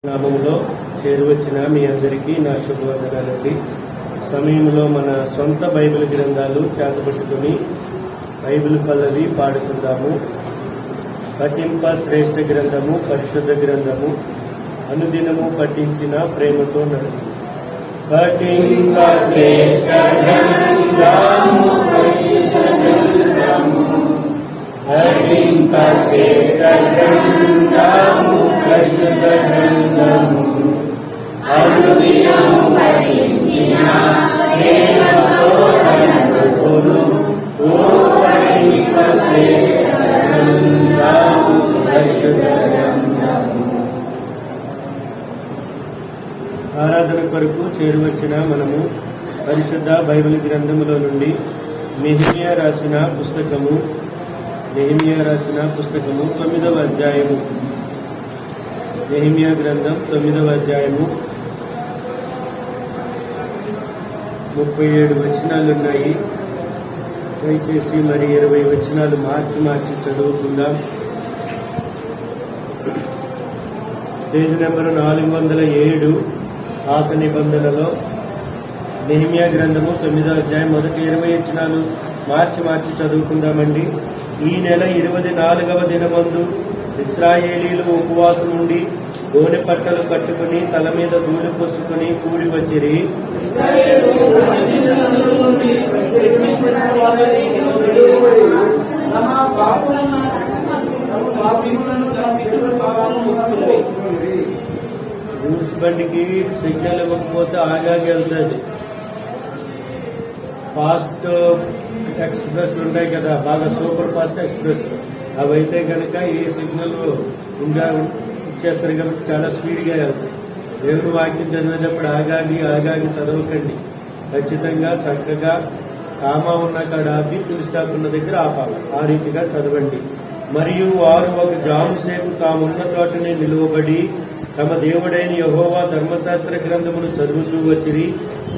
నామంలో చేరువచ్చిన మీ అందరికీ నా శుభవందనాలండి. సమయంలో మన సొంత బైబిల్ గ్రంథాలు చేతపట్టుకుని బైబిల్ పల్లవి పాడుకుందాము. పఠింప శ్రేష్ఠ గ్రంథము, పరిశుద్ధ గ్రంథము, అనుదినము పఠించిన ప్రేమతో నడుము. పఠింప శ్రేష్ఠ గ్రంథము, పరిశుద్ధ గ్రంథము, పఠింప శ్రేష్ఠ గ్రంథము, పరిశుద్ధ గ్రంథము, అనుదినము పఠించిన ప్రేమతో నడుము. పఠింప శ్రేష్ఠ గ్రంథము, పరిశుద్ధ గ్రంథము. ఆరాధన కొరకు చేరువచ్చిన మనము పరిశుద్ధ బైబిల్ గ్రంథములో నుండి నెహెమ్యా రాసిన పుస్తకము 9వ అధ్యాయము. నెహెమ్యా గ్రంథం 9వ అధ్యాయము 37 వచనాలున్నాయి. దయచేసి మరి 20 వచనాలు మార్చి చదువుకుందాం. పేజీ నెంబరు 407 పాత నిబంధనలో నెహెమ్యా గ్రంథము 9వ అధ్యాయం మొదటి 20 వచనాలు మార్చి చదువుకుందామండి. ఈ నెల 24వ దినమందు ఇశ్రాయేలీలు ఉపవాసం నుండి గోనె పట్టలు కట్టుకుని తల మీద ధూళి పోసుకుని కూడి వచ్చిరి. రూస్ బండికి సిగ్నల్ ఇవ్వకపోతే ఆగాగి వెళ్తుంది. ఫాస్ట్ ఎక్స్ప్రెస్ ఉంటాయి కదా, బాగా సూపర్ ఫాస్ట్ ఎక్స్ప్రెస్, అవైతే కనుక ఏ సిగ్నల్ ఇచ్చేస్తారు కాబట్టి చాలా స్పీడ్గా వెళ్తాయి. దేవుడు వాక్యం చదివేటప్పుడు ఆగాగి చదవకండి. ఖచ్చితంగా చక్కగా కామా ఉన్న కాడ ఆపి ఫుల్ స్టాప్ ఉన్న దగ్గర ఆపాలి. ఆ రీతిగా చదవండి. మరియు వారు ఒక జాము సేపు తామున్న చోటనే నిలువబడి తమ దేవుడైన యెహోవా ధర్మశాస్త్ర గ్రంథమును చదువుతూ వచ్చిరి.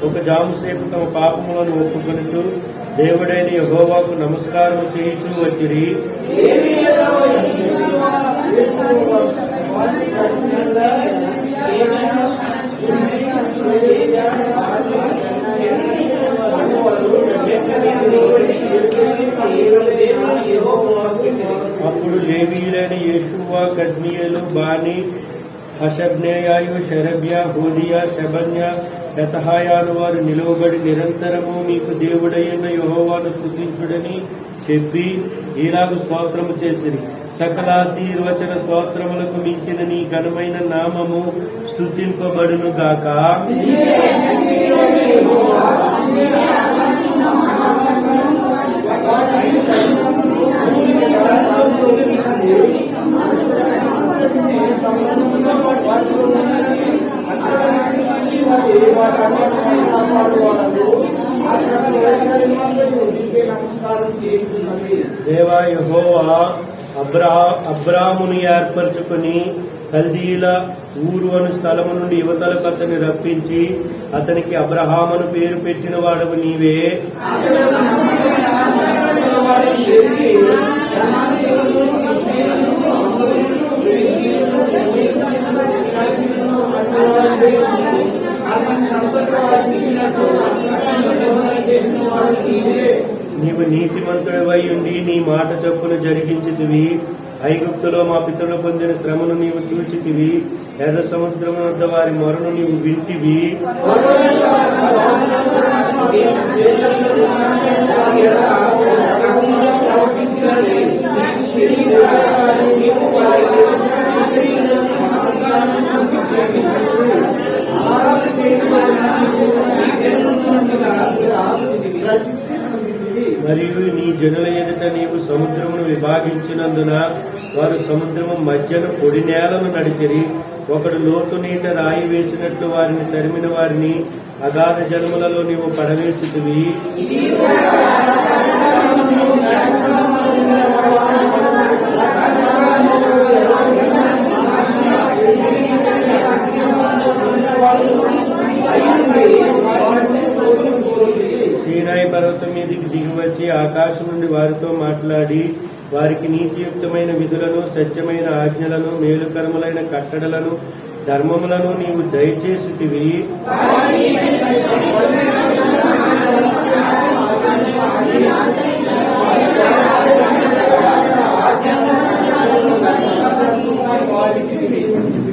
ఒక జాము సేపు తమ పాపములను ఒప్పుకొనుచు దేవుడైన యెహోవాకు నమస్కారం చేయించు వచ్చిరి. అప్పుడు లేవీయులైన యేషూవ, కద్మీయేలు, బాని, హషబ్నేయాయు, షెరబ్యా, హోదియా, షెబన్యా, పెతహాయాను వారు నిలువబడి నిరంతరము మీకు దేవుడైన యెహోవాను స్తుతించుడని చెప్పి ఈలాగు స్తోత్రము చేసిరి. సకల ఆశీర్వచన స్తోత్రములకు మించిన నీ ఘనమైన నామము స్తుతింపబడును గాక. దేవా యెహోవా అబ్రామును ఏర్పరచుకుని కల్దీల ఊరు అను స్థలము నుండి యువతలకు అతన్ని రప్పించి అతనికి అబ్రహామును పేరు పెట్టిన వాడవు నీవే. నీవు నీతిమంతుడివై ఉండి నీ మాట చొప్పున జరిగించితివి. ఐగుప్తులో మా పితరులు పొందిన శ్రమను నీవు చూచితివి. ఎర్ర సముద్రం వద్ద వారి మొరను నీవు వింటివి. మరియు నీ జనుల ఎదుట నీవు సముద్రమును విభాగించినందున వారు సముద్రము మధ్యన పొడి నేలను నడిచిరి. ఒకడు లోతు నీట రాయి వేసినట్లు వారిని తరిమిన వారిని అగాధ జలములలో నీవు పడవేసితివి. సీనాయి పర్వతం మీదికి దిగివచ్చి ఆకాశం నుండి వారితో మాట్లాడి వారికి నీతియుక్తమైన విధులను, సత్యమైన ఆజ్ఞలను, మేలుకరములైన కట్టడలను ధర్మములను నీవు దయచేసితివి.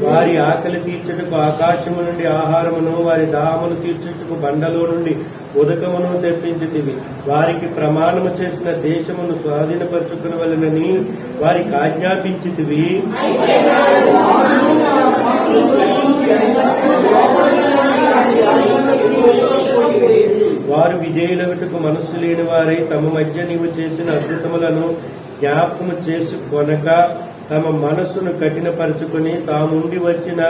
వారి ఆకలి తీర్చుటకు ఆకాశము నుండి ఆహారమును, వారి దాహమును తీర్చుటకు బండలో నుండి ఉదకమును తెప్పించితివి. వారికి ప్రమాణము చేసిన దేశమును స్వాధీనపరచుకునవలెనని వారికి ఆజ్ఞాపించితివి. వారు విధేయులగుటకు మనస్సు లేని వారై తమ మధ్య నీవు చేసిన అద్భుతములను జ్ఞాపకము చేసుకొనక తమ మనస్సును కఠినపరుచుకుని తాముండి వచ్చిన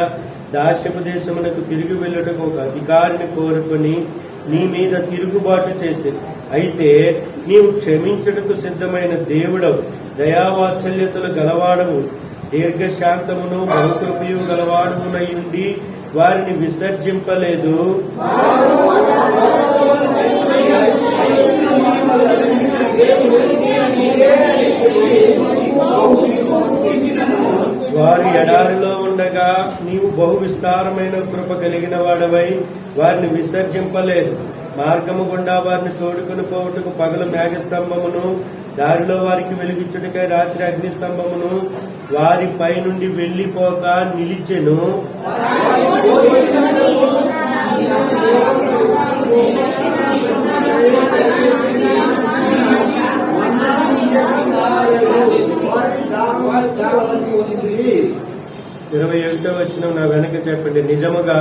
దాస్యపు దేశమునకు తిరిగి వెళ్ళటకు ఒక అధికారిని కోరుకుని నీ మీద తిరుగుబాటు చేసి, అయితే నీవు క్షమించుటకు సిద్ధమైన దేవుడవు, దయావాత్సల్యతలు గలవాడవు, దీర్ఘశాంతమును బహుకృపయు గలవాడమునయుండి వారిని విసర్జింపలేదు. వారు ఎడారిలో ఉండగా నీవు బహు విస్తారమైన కృప కలిగిన వాడవై వారిని విసర్జింపలేదు. మార్గము గుండా వారిని తోడుకుని పోవుటకు పగలు మేఘస్తంభమును, దారిలో వారికి వెలుగిచ్చుటకై రాత్రి అగ్నిస్తంభమును వారి పై నుండి వెళ్లిపోక నిలిచెను. ఇరవై 21వ వచనం నా వెనక చెప్పండి. నిజముగా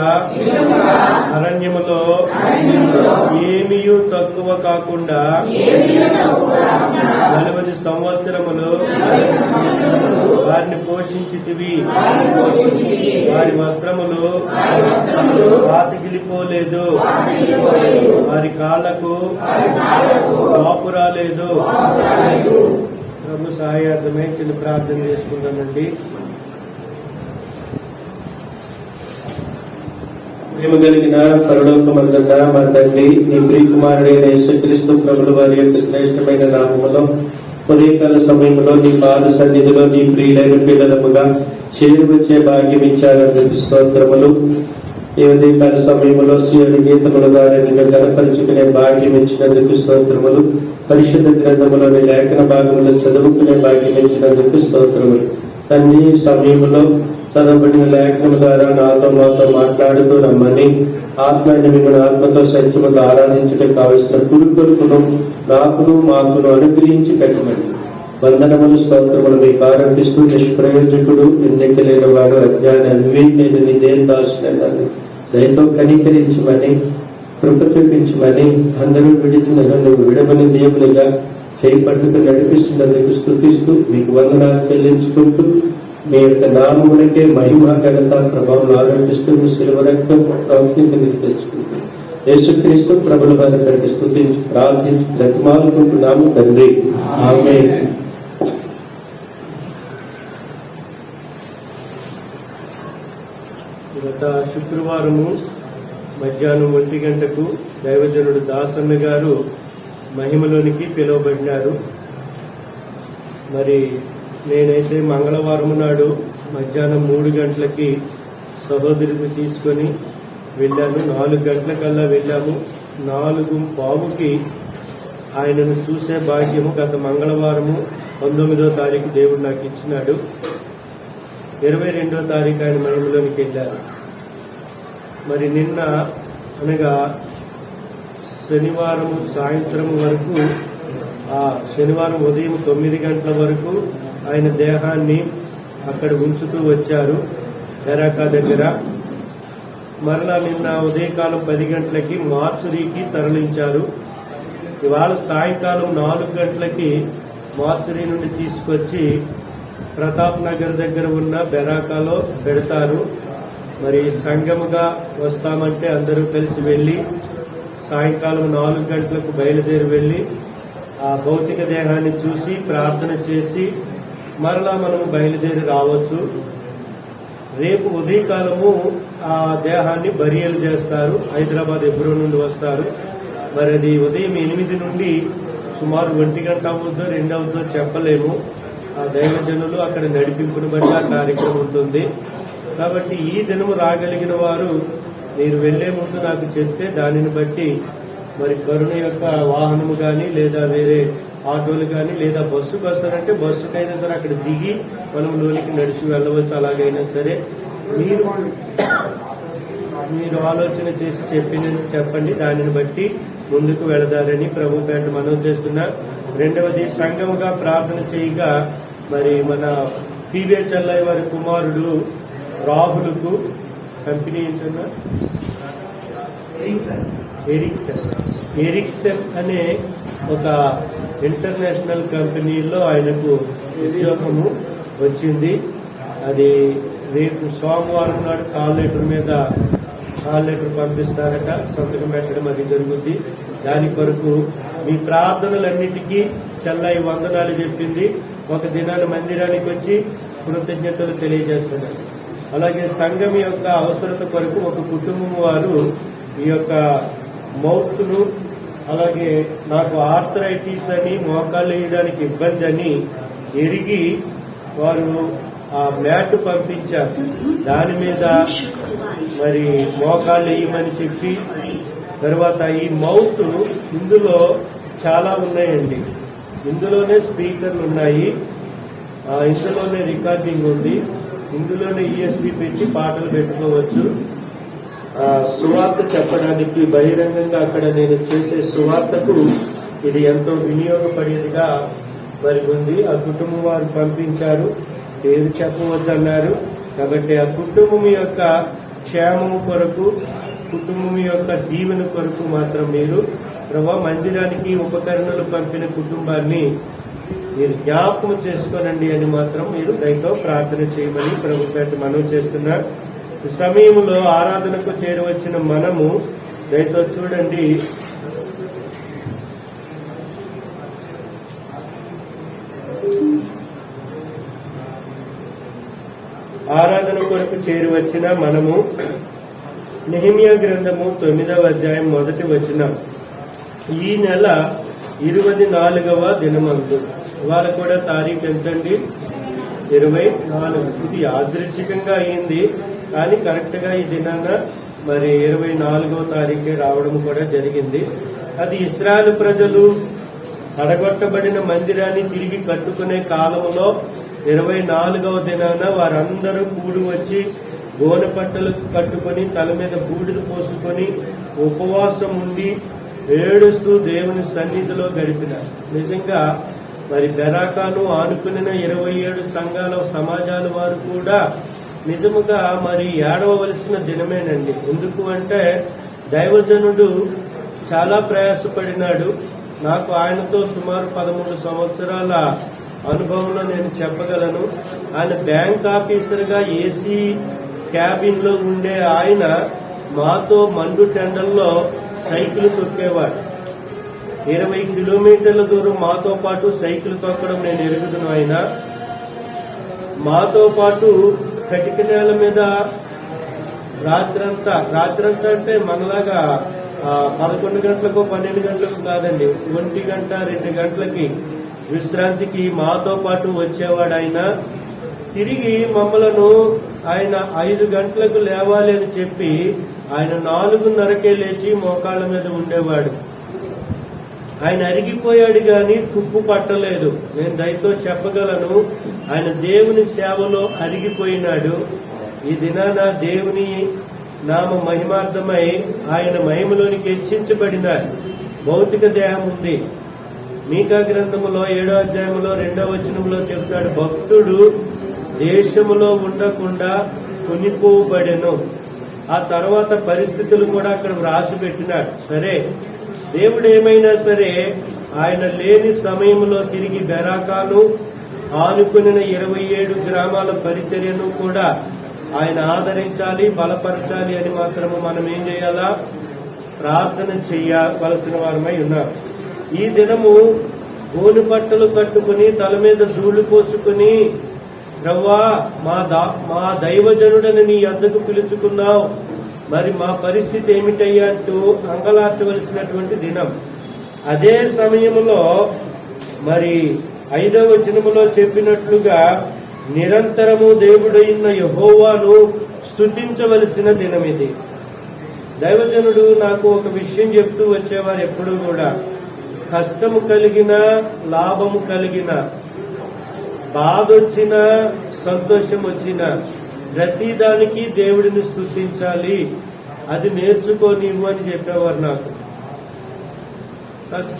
అరణ్యములో ఏమీయూ తక్కువ కాకుండా 40 సంవత్సరములు వారిని పోషించితివి. వారి వస్త్రములు పాతికిలిపోలేదు, వారి కాళ్లకు వాపు రాలేదు. ప్రభు సహాయార్థమే చిన్న ప్రార్థన చేసుకుంటానండి. ప్రేమ కలిగిన పరలోకమందున్న మా తండ్రి, నీ ప్రియకుమారుడైన యేసుక్రీస్తు ప్రభుల వారి యొక్క శ్రేష్టమైన నామములో ఉదయకాల సమయంలో నీ పాద సన్నిధిలో నీ ప్రియులైన పిల్లలముగా చేరువచ్చే భాగ్యం ఇచ్చారని స్తోత్రములు. ఈ ఉదయకాల సమయంలో సీఎడి గీతముల ద్వారా నిన్ను గణపరుచుకునే భాగ్యం ఇచ్చినందుకు స్తోత్రములు. పరిశుద్ధ గ్రంథములోని లేఖన భాగంలో చదువుకునే భాగ్యం ఇచ్చినందుకు స్తోత్రములు. తండ్రి, సమయంలో చదవబడిన లేఖనం ద్వారా నాతో మాతో మాట్లాడుతూ రమ్మని, ఆత్మని మిమ్మల్ని ఆత్మతో సత్యముతో ఆరాధించడానికి కావలసిన కురుకొరుకును నాకును మాకును అనుగ్రహించి పెట్టమని వందనములు స్తోత్రములు మీకు ఆరంభిస్తూ, నిష్ప్రయోజకుడు, ఎన్నికలేని వాడు, అజ్ఞాని, అవివేకైన నిదేం దాసులని దయతో కనికరించమని, కృప చూపించమని, అందరూ విడిచిన నువ్వు విడమని దేవునిగా చేయి పట్టుకు నడిపిస్తున్నందుకు స్తుతిస్తూ మీకు వందనాలు చెల్లించుకుంటూ మీ యొక్క నామమునికే మహిమ, ఘనత, ప్రభావం ఆరోపిస్తూ మీ శిలువ రక్తం ప్రవృత్తిని తెచ్చుకుంటూ యేసుక్రీస్తు ప్రభుల వారికి స్తుతించి ప్రార్థించి బ్రతిమాలుకుంటున్నాము తండ్రి. ఆమేన్. గత శుక్రవారము మధ్యాహ్నం 1 గంటకు దైవజనుడు దాసన్న గారు మహిమలోనికి పిలువబడినారు. మరి నేనైతే మంగళవారం నాడు మధ్యాహ్నం 3 గంటలకి సహోదరిని తీసుకొని వెళ్ళాను. 4 గంటలకల్లా వెళ్ళాము. 4:15కి ఆయనను చూసే భాగ్యము గత మంగళవారము 19వ తారీఖు దేవుడు నాకు ఇచ్చినాడు. 22వ తారీఖు ఆయన మహిమలోనికి వెళ్ళారు. మరి నిన్న అనగా శనివారం సాయంత్రం వరకు, ఆ శనివారం ఉదయం 9 గంటల వరకు ఆయన దేహాన్ని అక్కడ ఉంచుతూ వచ్చారు బెరాకా దగ్గర. మరలా నిన్న ఉదయకాలం 10 గంటలకి మార్చురీకి తరలించారు. ఇవాళ సాయంకాలం 4 గంటలకి మార్చురీ నుండి తీసుకొచ్చి ప్రతాప్ నగర్ దగ్గర ఉన్న బెరాకాలో పెడతారు. మరి సంఘముగా వస్తామంటే అందరూ కలిసి వెళ్లి సాయంకాలం 4 గంటలకు బయలుదేరి వెళ్లి ఆ భౌతిక దేహాన్ని చూసి ప్రార్థన చేసి మరలా మనము బయలుదేరి రావచ్చు. రేపు ఉదయకాలము ఆ దేహాన్ని బరియలు చేస్తారు. హైదరాబాద్ ఎబ్రోన్ నుండి వస్తారు. మరి అది ఉదయం 8 నుండి సుమారు 1 గంట అవుద్దో 2 అవుద్దో చెప్పలేము. ఆ దైవజనులు అక్కడ నడిపింపును బట్టి ఆ కార్యక్రమం ఉంటుంది. కాబట్టి ఈ దినము రాగలిగిన వారు మీరు వెళ్లే ముందు నాకు చెప్తే దానిని బట్టి మరి కరుణ యొక్క వాహనము కానీ లేదా వేరే ఆటోలు కానీ లేదా బస్సుకు వస్తారంటే బస్సుకైనా సరే అక్కడ దిగి మనం లోనికి నడిచి వెళ్ళవచ్చు. అలాగైనా సరే మీరు ఆలోచన చేసి చెప్పండి, దానిని బట్టి ముందుకు వెళదారని ప్రభు పేట మనం చేస్తున్నా. రెండవది, సంఘముగా ప్రార్థన చేయగా మరి మన పిబిఏ చెల్లయ్య వారి కుమారుడు రాహుల్కు కంపెనీ ఏంటన్నా ఎరిక్సన్ అనే ఒక ఇంటర్నేషనల్ కంపెనీలో ఆయనకు ఉద్యోగము వచ్చింది. అది రేపు సోమవారం నాడు కాల్ లెటర్ పంపిస్తారట, సంతకం పెట్టడం అది జరుగుద్ది. దాని కొరకు మీ ప్రార్థనలన్నిటికీ చెల్లై వందనాలు చెప్పింది. ఒక దినాన మందిరానికి వచ్చి కృతజ్ఞతలు తెలియజేస్తున్నారు. అలాగే సంఘం యొక్క అవసరత కొరకు ఒక కుటుంబం వారు ఈ యొక్క మౌత్ను, అలాగే నాకు ఆర్థరైటిస్ అని మోకాళ్ళు వేయడానికి ఇబ్బంది అని ఎరిగి వారు ఆ మ్యాట్ పంపించారు. దాని మీద మరి మోకాళ్ళు వేయమని చెప్పి, తర్వాత ఈ మౌత్ ఇందులో చాలా ఉన్నాయండి. ఇందులోనే స్పీకర్లు ఉన్నాయి, ఇందులోనే రికార్డింగ్ ఉంది, ఇందులోనే ఈఎస్పీ పెట్టి పాటలు పెట్టుకోవచ్చు. సువార్త చెప్పడానికి బహిరంగంగా అక్కడ నేను చేసే సువార్తకు ఇది ఎంతో వినియోగపడేదిగా మరి ఉంది. ఆ కుటుంబం వారు పంపించారు, పేరు చెప్పవద్దన్నారు. కాబట్టి ఆ కుటుంబం యొక్క క్షేమము కొరకు, కుటుంబం యొక్క దీవెన కొరకు మాత్రం మీరు ప్రభా మందిరానికి ఉపకరణలు పంపిన కుటుంబాన్ని మీరు జ్ఞాపకం చేసుకోనండి అని మాత్రం మీరు దయతో ప్రార్థన చేయమని ప్రభు పేట మనవి చేస్తున్నారు. ఈ సమయంలో ఆరాధనకు చేరవచ్చిన మనము దయతో చూడండి, ఆరాధన కొరకు చేరివచ్చిన మనము నెహెమ్యా గ్రంథము 9వ అధ్యాయం 1వ వచనం. ఈ నెల 24వ దినమందు, ఇవాళ కూడా తారీఖు ఎంతండి? 24. ఇది యాదృచ్ఛికంగా అయింది, కానీ కరెక్ట్ గా ఈ దినాన మరి 24వ తారీఖే రావడం కూడా జరిగింది. అది ఇశ్రాయేలు ప్రజలు అడగొట్టబడిన మందిరాన్ని తిరిగి కట్టుకునే కాలంలో 24వ దినాన వారందరూ కూడి వచ్చి గోనె పట్టలు కట్టుకుని తల మీద బూడిద పోసుకొని ఉపవాసం ఉండి ఏడుస్తూ దేవుని సన్నిధిలో గడిపినారు. నిజంగా మరి బెరాకాను ఆనుకున్న 27 సంఘాల సమాజాల వారు కూడా నిజముగా మరి ఏడవలసిన దినమేనండి. ఎందుకు అంటే దైవజనుడు చాలా ప్రయాసపడినాడు. నాకు ఆయనతో సుమారు 13 సంవత్సరాల అనుభవంలో నేను చెప్పగలను. ఆయన బ్యాంక్ ఆఫీసర్ గా ఏసీ క్యాబిన్ లో ఉండే ఆయన మాతో మండు టెండల్లో సైకిల్ తొక్కేవాడు. 20 కిలోమీటర్ల దూరం మాతో పాటు సైకిల్ తొక్కడం నేను ఎరుగుతున్నాను. ఆయన మాతో పాటు కటిక నేల మీద రాత్రంతా అంటే మనలాగా 11 గంటలకు 12 గంటలకు కాదండి, 1 గంట 2 గంటలకి విశ్రాంతికి మాతో పాటు వచ్చేవాడు. ఆయన తిరిగి మమ్మలను ఆయన 5 గంటలకు లేవాలి అని చెప్పి ఆయన 4:30కే లేచి మోకాళ్ళ మీద ఉండేవాడు. ఆయన అరిగిపోయాడు గాని తుప్పు పట్టలేదు. నేను దయతో చెప్పగలను, ఆయన దేవుని సేవలో అరిగిపోయినాడు. ఈ దినాన దేవుని నామ మహిమార్థమై ఆయన మహిమలోనికి హెచ్చించబడినాడు. భౌతిక దేహం ఉంది. మీకా గ్రంథములో 7వ అధ్యాయంలో 2వ వచనంలో చెబుతాడు, భక్తుడు దేశములో ఉండకుండా కొనిపోబడెను. ఆ తర్వాత పరిస్థితులు కూడా అక్కడ వ్రాసి పెట్టినాడు. సరే, దేవుడు ఏమైనా సరే ఆయన లేని సమయంలో తిరిగి బెరాకాను ఆనుకుని 27 గ్రామాల పరిచర్యను కూడా ఆయన ఆదరించాలి, బలపరచాలి అని మాత్రము మనం ఏం చేయాలా? ప్రార్థన చేయవలసిన వారమై ఉన్నారు. ఈ దినము గోను బట్టలు కట్టుకుని తల మీద ధూళి పోసుకుని, ప్రవ్వా మా దైవజనుడని నీ యొద్దకు పిలుచుకున్నావు, మరి మా పరిస్థితి ఏమిటయ్యా అంటూ అంగలార్చవలసినటువంటి దినం. అదే సమయంలో మరి 5వ వచనములో చెప్పినట్లుగా నిరంతరము దేవుడైన యెహోవాను స్తుతించవలసిన దినమిది. దైవజనుడు నాకు ఒక విషయం చెప్తూ వచ్చేవారు ఎప్పుడూ కూడా, కష్టము కలిగిన, లాభము కలిగిన, బాధ వచ్చిన, సంతోషం వచ్చిన, ప్రతిదానికి దేవుడిని స్తుతించాలి, అది నేర్చుకోనివ్వు అని చెప్పేవారు నాకు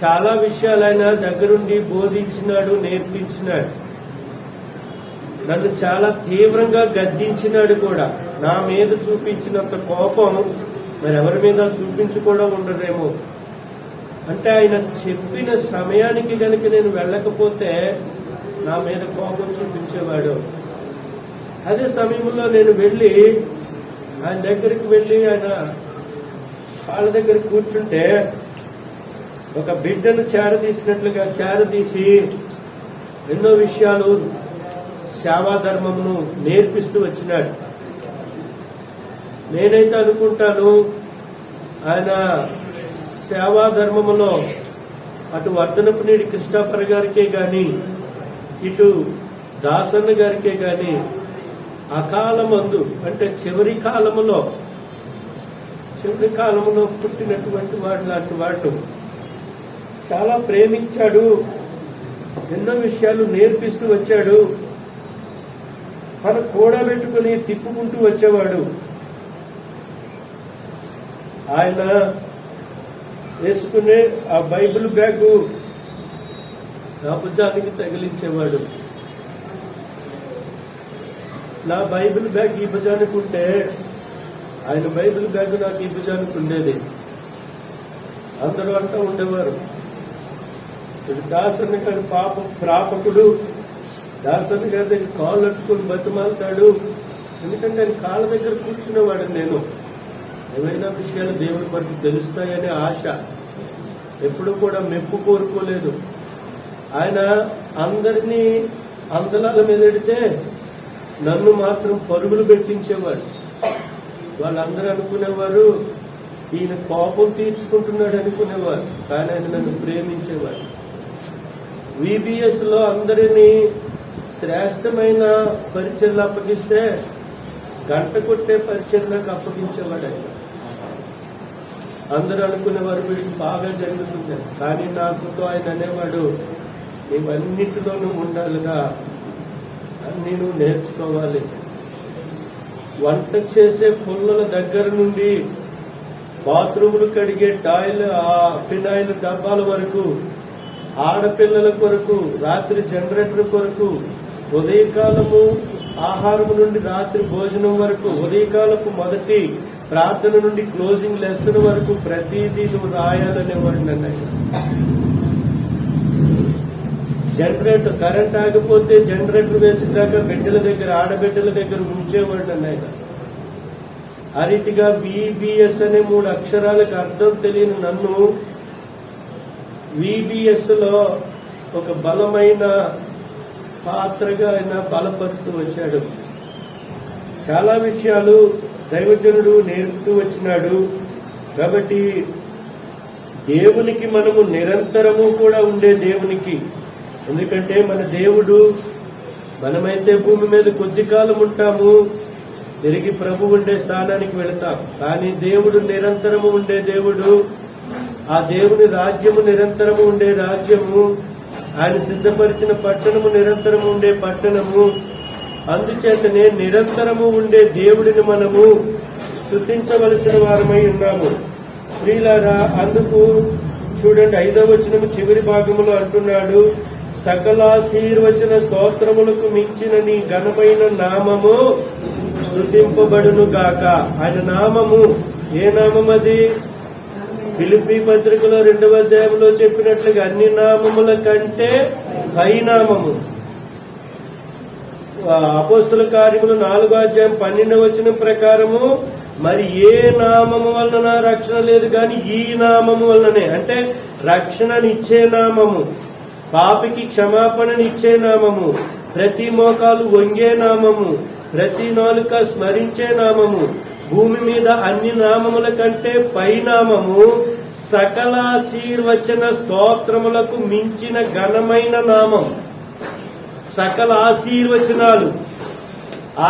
చాలా విషయాలు ఆయన దగ్గరుండి బోధించినాడు, నేర్పించినాడు. నన్ను చాలా తీవ్రంగా గద్దించినాడు కూడా. నా మీద చూపించినంత కోపం మరెవరి మీద చూపించి కూడా ఉండరేమో. అంటే ఆయన చెప్పిన సమయానికి గనుక నేను వెళ్ళకపోతే నా మీద కోపం చూపించేవాడు. అదే సమయంలో నేను వెళ్ళి ఆయన దగ్గరికి వెళ్ళి ఆయన వాళ్ళ దగ్గర కూర్చుంటే ఒక బిడ్డను చేరదీసినట్లుగా చేరదీసి ఎన్నో విషయాలు సేవాధర్మమును నేర్పిస్తూ వచ్చినాడు. నేనైతే అనుకుంటాను ఆయన సేవాధర్మములో అటు వర్ధనపునేడి కృష్ణాపర్ గారికే గాని, ఇటు దాసన్న గారికే గాని అకాలమందు అంటే చివరి కాలములో పుట్టినటువంటి వాడు లాంటి వాడు చాలా ప్రేమించాడు. ఎన్నో విషయాలు నేర్పిస్తూ వచ్చాడు. తను కూడబెట్టుకుని తిప్పుకుంటూ వచ్చేవాడు. ఆయన వేసుకునే ఆ బైబిల్ బ్యాగ్ నా భుజానికి తగిలించేవాడు. నా బైబిల్ బ్యాగ్ ఈ భుజానికి ఉంటే ఆయన బైబిల్ బ్యాగ్ నాకు ఈ భుజానికి ఉండేది. అందరూ అంటూ ఉండేవారు, దాసన్న గారి ప్రాపకుడు, దాసన్న గారి దగ్గర కాళ్ళు అట్టుకుని బతిమాలుతాడు. ఎందుకంటే ఆయన కాళ్ళ దగ్గర కూర్చునేవాడు. నేను ఏమైనా విషయాలు దేవుడి మనకు తెలుస్తాయనే ఆశ, ఎప్పుడు కూడా మెప్పు కోరుకోలేదు. ఆయన అందరినీ అందలాల మీద ఎడితే నన్ను మాత్రం పరుగులు పెట్టించేవాడు. వాళ్ళందరూ అనుకునేవారు ఈయన కోపం తీర్చుకుంటున్నాడు అనుకునేవారు, కానీ ఆయన నన్ను ప్రేమించేవాడు. VBS లో అందరినీ శ్రేష్టమైన పరిచర్లు అప్పగిస్తే గంట కొట్టే పరిచర్లకు అప్పగించేవాడు ఆయన. అందరూ అనుకునేవారు వీడికి బాగా జరుగుతుంది, కానీ నాకుతో ఆయన అనేవాడు, నీవన్నిటిలోనూ ఉండాలిగా, అన్ని నువ్వు నేర్చుకోవాలి. వంట చేసే పుల్లల దగ్గర నుండి బాత్రూములు కడిగే ఫినాయిల్ డబ్బాల వరకు, ఆడపిల్లల కొరకు, రాత్రి జనరేటర్ కొరకు, ఉదయకాలము ఆహారం నుండి రాత్రి భోజనం వరకు, ఉదయకాలపు మొదటి ప్రార్థన నుండి క్లోజింగ్ లెసన్ వరకు ప్రతిదీ నువ్వు రాయాలనేవాడు నన్ను. జనరేటర్ కరెంట్ ఆగిపోతే జనరేటర్ వేసేదాకా బిడ్డల దగ్గర, ఆడబిడ్డల దగ్గర ఉంచేవాడు నన్ను. ఆ రీతిగా VBS అనే 3 అక్షరాలకు అర్థం తెలియని నన్ను VBS లో ఒక బలమైన పాత్రగా ఆయన బలపరుస్తూ వచ్చాడు. చాలా విషయాలు దైవజనుడు నేర్పుతూ వచ్చినాడు. కాబట్టి దేవునికి మనము నిరంతరము కూడా ఉండే దేవునికి, ఎందుకంటే మన దేవుడు, మనమైతే భూమి మీద కొద్ది కాలం ఉంటాము, తిరిగి ప్రభు ఉండే స్థానానికి వెళతాం. కానీ దేవుడు నిరంతరము ఉండే దేవుడు. ఆ దేవుని రాజ్యము నిరంతరము ఉండే రాజ్యము, ఆయన సిద్ధపరిచిన పట్టణము నిరంతరము ఉండే పట్టణము. అందుచేతనే నిరంతరము ఉండే దేవుడిని మనము స్తుతించవలసిన వారమై ఉన్నాము. ప్రియులారా, అందుకు చూడండి 5వ వచనము చివరి భాగములో అంటున్నాడు, సకలాశీర్వచన స్తోత్రములకు మించిన నీ ఘనమైన నామము స్తుతింపబడును గాక. ఆయన నామము ఏ నామం అది? ఫిలిప్పీ పత్రికలో 2వ అధ్యాయంలో చెప్పినట్లుగా అన్ని నామముల కంటే పైనామము. అపోస్తుల కార్యములు 4వ అధ్యాయం 12వ వచనం ప్రకారము మరి ఏ నామము వలన రక్షణ లేదు కానీ ఈ నామము వలననే, అంటే రక్షణనిచ్చే నామము, పాపికి క్షమాపణనిచ్చే నామము, ప్రతి మోకాలు వంగే నామము, ప్రతి నాలుక స్మరించే నామము, భూమి మీద అన్ని నామముల కంటే పైనామము, సకలాశీర్వచన స్తోత్రములకు మించిన ఘనమైన నామం. సకల ఆశీర్వచనాలు.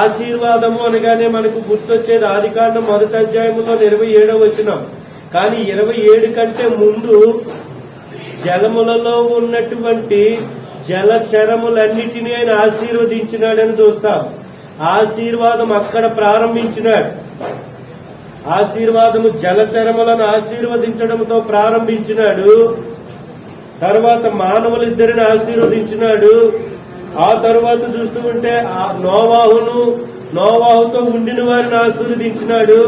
ఆశీర్వాదము అనగానే మనకు గుర్తొచ్చేది ఆదికాండం 1వ అధ్యాయంలో 27వ వచనం. కానీ 27 కంటే ముందు జలములలో ఉన్నటువంటి జలచరములన్నిటినీ ఆయన ఆశీర్వదించినాడని చూస్తాం. ఆశీర్వాదం అక్కడ ప్రారంభించినాడు. ఆశీర్వాదము జలచరములను ఆశీర్వదించడంతో ప్రారంభించినాడు. తర్వాత మానవులిద్దరిని ఆశీర్వదించినాడు. ఆ తర్వాత చూస్తూ ఉంటే నోవాహుతో ఉండిన వారిని ఆశీర్వదించినాడు.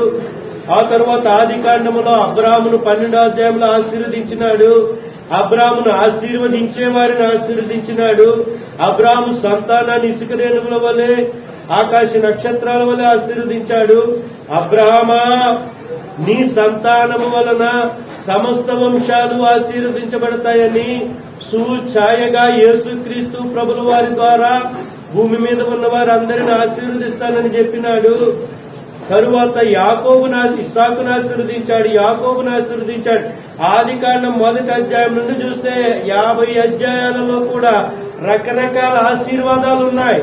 ఆ తర్వాత ఆదికాండములో అబ్రాహామును 12వ అధ్యాయంలో ఆశీర్వదించినాడు. అబ్రాహామును ఆశీర్వదించే వారిని ఆశీర్వదించినాడు. అబ్రాహాము సంతానాన్ని ఇసుక రేణువుల వలె ఆకాశ నక్షత్రాల వలె ఆశీర్వదించాడు. అబ్రాహామా, నీ సంతానము వలన సమస్త వంశాలు ఆశీర్వదించబడతాయని సూఛాయగా యేసుక్రీస్తు ప్రభుల వారి ద్వారా భూమి మీద ఉన్న వారందరిని ఆశీర్వదిస్తానని చెప్పినాడు. తరువాత ఇస్సాకును ఆశీర్వదించాడు, యాకోబును ఆశీర్వదించాడు. ఆదికాండం 1వ అధ్యాయం నుండి చూస్తే 50 అధ్యాయాలలో కూడా రకరకాల ఆశీర్వాదాలు ఉన్నాయి.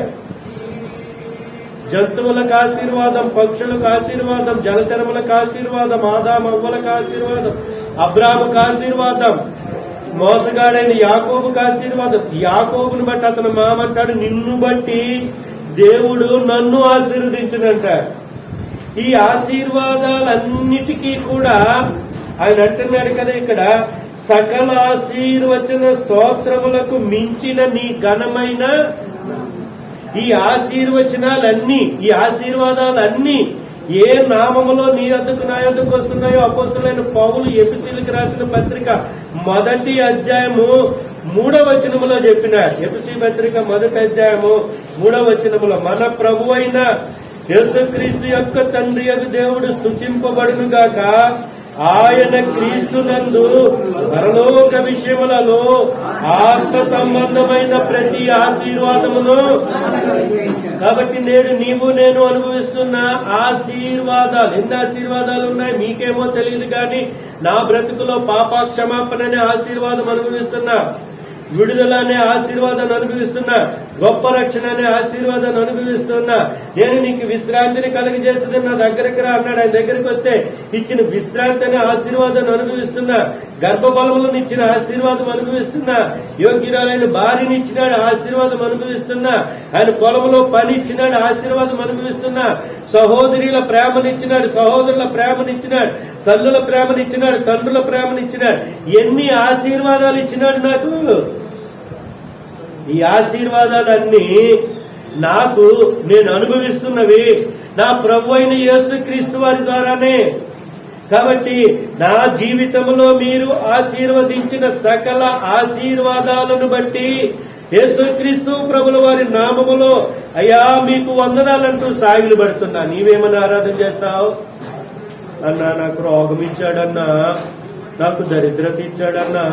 జంతువులకు ఆశీర్వాదం, పక్షులకు ఆశీర్వాదం, జలచరములకు ఆశీర్వాదం, ఆదామవ్వలకు ఆశీర్వాదం, అబ్రాహాముకు ఆశీర్వాదం, మోసగాడైన యాకోబుకు ఆశీర్వాదం. యాకోబును బట్టి అతను మామంటాడు, నిన్ను బట్టి దేవుడు నన్ను ఆశీర్వదించినంటాడు. ఈ ఆశీర్వాదాలన్నిటికీ కూడా ఆయన అంటున్నాడు కదా ఇక్కడ, సకల ఆశీర్వచన స్తోత్రములకు మించిన నీ ఘనమైన ఈ ఆశీర్వచనాలన్నీ, ఈ ఆశీర్వాదాలన్నీ ఏ నామములో నీ యొద్దకు నా యొద్దకు వస్తున్నాయో అపోస్తలుడైన పౌలు ఎఫెసీయులకు రాసిన పత్రిక 1వ అధ్యాయము 3వ వచనములో చెప్పినాడు. ఎఫెసీ పత్రిక 1వ అధ్యాయము 3వ వచనములో, మన ప్రభు అయిన యేసుక్రీస్తు యొక్క తండ్రి యొక్క దేవుడు స్తుతింపబడును గాక. ఆయన క్రీస్తునందు పరలోక విషయములలో ఆత్మ సంబంధమైన ప్రతి ఆశీర్వాదమును. కాబట్టి నేడు నీవు నేను అనుభవిస్తున్న ఆశీర్వాదాలు, ఎన్ని ఆశీర్వాదాలు ఉన్నాయి మీకేమో తెలియదు, కానీ నా బ్రతుకులో పాపక్షమాపణ అనే ఆశీర్వాదం అనుభవిస్తున్నా, విడుదల అనే ఆశీర్వాదాన్ని అనుభవిస్తున్నా, గొప్ప రక్షణ అనే ఆశీర్వాదాన్ని అనుభవిస్తున్నా. నేను నీకు విశ్రాంతిని కలుగజేస్తుంది, నా దగ్గరికి రా అన్నాడు. ఆయన దగ్గరికి వస్తే ఇచ్చిన విశ్రాంతి అనే ఆశీర్వాదాన్ని అనుభవిస్తున్నా, గర్భఫలములను ఇచ్చిన ఆశీర్వాదం అనుభవిస్తున్నా, యోగ్యురాలైన భార్యని ఇచ్చినాడు ఆశీర్వాదం అనుభవిస్తున్నా, ఆయన పొలంలో పని ఇచ్చినాడు ఆశీర్వాదం అనుభవిస్తున్నా, సహోదరుల ప్రేమనిచ్చినాడు, సహోదరుల ప్రేమనిచ్చినాడు, తల్లుల ప్రేమనిచ్చినాడు, తండ్రుల ప్రేమనిచ్చినాడు. ఎన్ని ఆశీర్వాదాలు ఇచ్చినాడు నాకు. ఈ ఆశీర్వాదాలన్నీ నాకు నేను అనుభవిస్తున్నవి నా ప్రభు అయిన యేసుక్రీస్తు వారి ద్వారానే. కాబట్టి నా జీవితంలో మీరు ఆశీర్వదించిన సకల ఆశీర్వాదాలను బట్టి యేసుక్రీస్తు ప్రభుల వారి నామములో అయ్యా మీకు వందనాలంటూ సాగిలు పడుతున్నా. నీవేమని ఆరాధన చేస్తావు? అన్నా నాకు రోగం ఇచ్చాడన్నా, నాకు దరిద్రత ఇచ్చాడన్నా,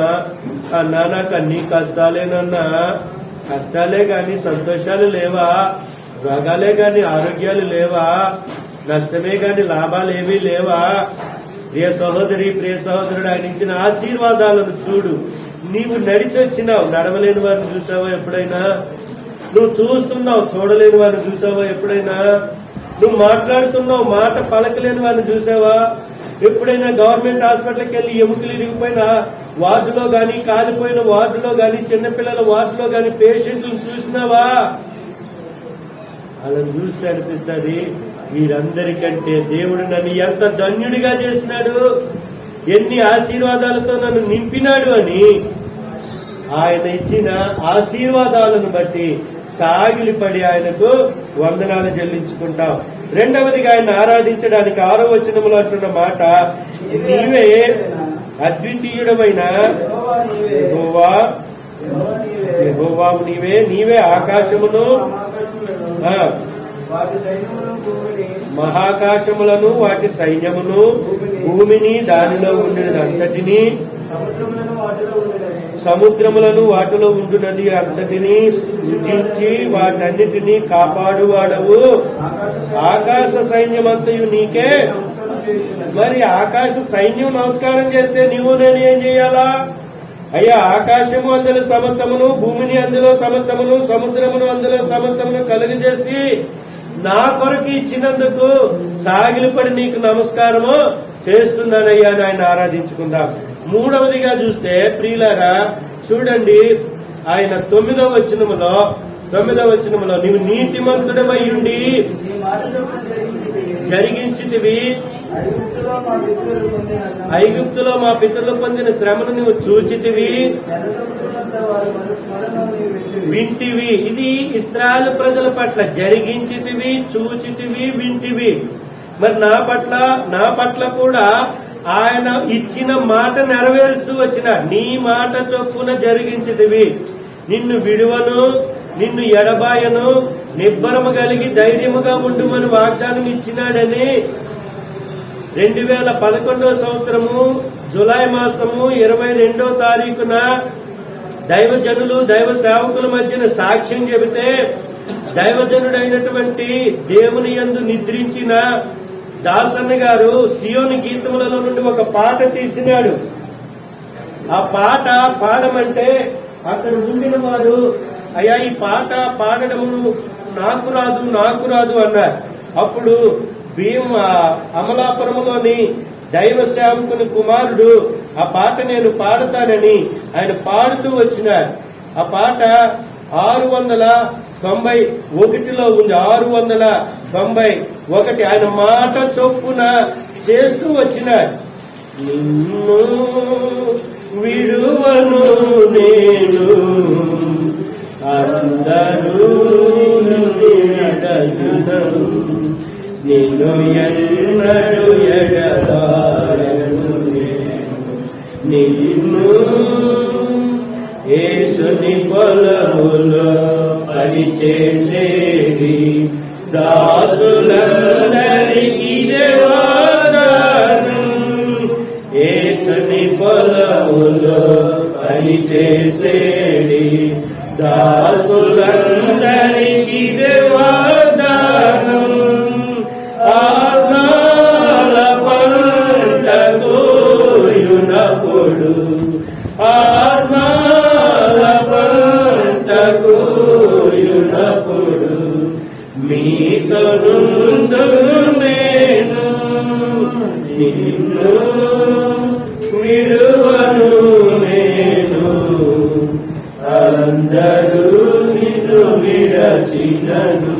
అన్నా నాకు అన్ని కష్టాలేనన్నా. కష్టాలే గాని సంతోషాలు లేవా? రోగాలే గాని ఆరోగ్యాలు లేవా? నష్టమే గాని లాభాలు ఏమీ లేవా? ప్రియ సహోదరి, ప్రియ సహోదరుడు, ఆయన ఇచ్చిన ఆశీర్వాదాలను చూడు. నీవు నడిచొచ్చినావు, నడవలేని వారిని చూసావా ఎప్పుడైనా? నువ్వు చూస్తున్నావు, చూడలేని వారిని చూసావా ఎప్పుడైనా? నువ్వు మాట్లాడుతున్నావు, మాట పలకలేని వారిని చూసావా ఎప్పుడైనా? గవర్నమెంట్ హాస్పిటల్కి వెళ్లి ఎముకలు ఇరిగిపోయిన వార్డులో గాని, కాలిపోయిన వార్డులో గాని, చిన్నపిల్లల వార్డులో గాని పేషెంట్లను చూసినావా? అలా చూస్తే అనిపిస్తుంది, వీరందరికంటే దేవుడు నన్ను ఎంత ధన్యుడిగా చేసినాడు, ఎన్ని ఆశీర్వాదాలతో నన్ను నింపినాడు అని. ఆయన ఇచ్చిన ఆశీర్వాదాలను బట్టి సాగిలిపడి ఆయనకు వందనాలు చెల్లించుకుంటాం. రెండవదిగా ఆయన ఆరాధించడానికి 6వ వచనములో అంటున్న మాట, నీవే అద్వితీయుడమైన యెహోవా, నీవే ఆకాశమును మహాకాశములను వాటి సైన్యమును భూమిని దానిలో ఉండినంతటిని సముద్రములను వాటిలో ఉండునది అంతటిని సృజించి వాటన్నిటినీ కాపాడువాడవు. ఆకాశ సైన్యమంతయు నీకే. మరి ఆకాశ సైన్యం నమస్కారం చేస్తే నీవు నేను ఏం చేయాలా? అయ్యా ఆకాశము అందులో సమస్తమును, భూమిని అందులో సమస్తమును, సముద్రమును అందులో సమస్తమును కలుగజేసి నా కొరకు ఇచ్చినందుకు సాగిలిపడి నీకు నమస్కారము చేస్తున్నానయ్యా అని ఆయన ఆరాధించుకుందాం. మూడవదిగా చూస్తే ప్రియులారా చూడండి, ఆయన 9వ వచనములో నీవు నీతిమంతుడమై ఉండి జరిగించితివి, ఐగుప్తులో మా పితరులు పొందిన శ్రమను నువ్వు చూచితివి, వింటివి. ఇది ఇశ్రాయేలు ప్రజల పట్ల జరిగించితివి, చూచితివి, వింటివి. మరి నా పట్ల కూడా ఆయన ఇచ్చిన మాట నెరవేరుస్తూ వచ్చిన నీ మాట చొప్పున జరిగించితివి. నిన్ను విడువను, నిన్ను ఎడబాయను, నిబ్బరము కలిగి ధైర్యముగా ఉండుమని వాగ్దానం ఇచ్చినాడని 2011వ సంవత్సరము జులై మాసము 22వ తారీఖున దైవజనులు దైవ సేవకుల మధ్యన సాక్ష్యం చెబితే దైవజనుడైనటువంటి దేవుని యందు నిద్రించిన దాసన్న గారు సియోని గీతములలో నుండి ఒక పాట తీసినాడు. ఆ పాట పాడమంటే అక్కడ ఉండిన వారు అయ్యా ఈ పాట పాడడము నాకు రాదు అన్నారు. అప్పుడు అమలాపురములోని దైవ సేవకుని కుమారుడు ఆ పాట నేను పాడతానని ఆయన పాడుతూ వచ్చినారు. ఆ పాట 691లో ఉంది. 691 ఆయన మాట చొప్పున చేస్తూ వచ్చినారు. నిన్ను విడువను నేను, అందరూ నిన్ను ఎన్నడు ఎడబాయను, నిన్ను యేసుని పొలములో పనిచేసేది దాసులందరికీ వాగ్దానం. యేసుని పొలములో పనిచేసేది దాసులందరికీ వాగ్దానం. ఆత్మల పంట కోయునప్పుడు, ఆత్మల పంట కోయునప్పుడు మీతో నుండును నేను, నిన్ను విడువను నేను, అందరూ నిన్ను విడచినను,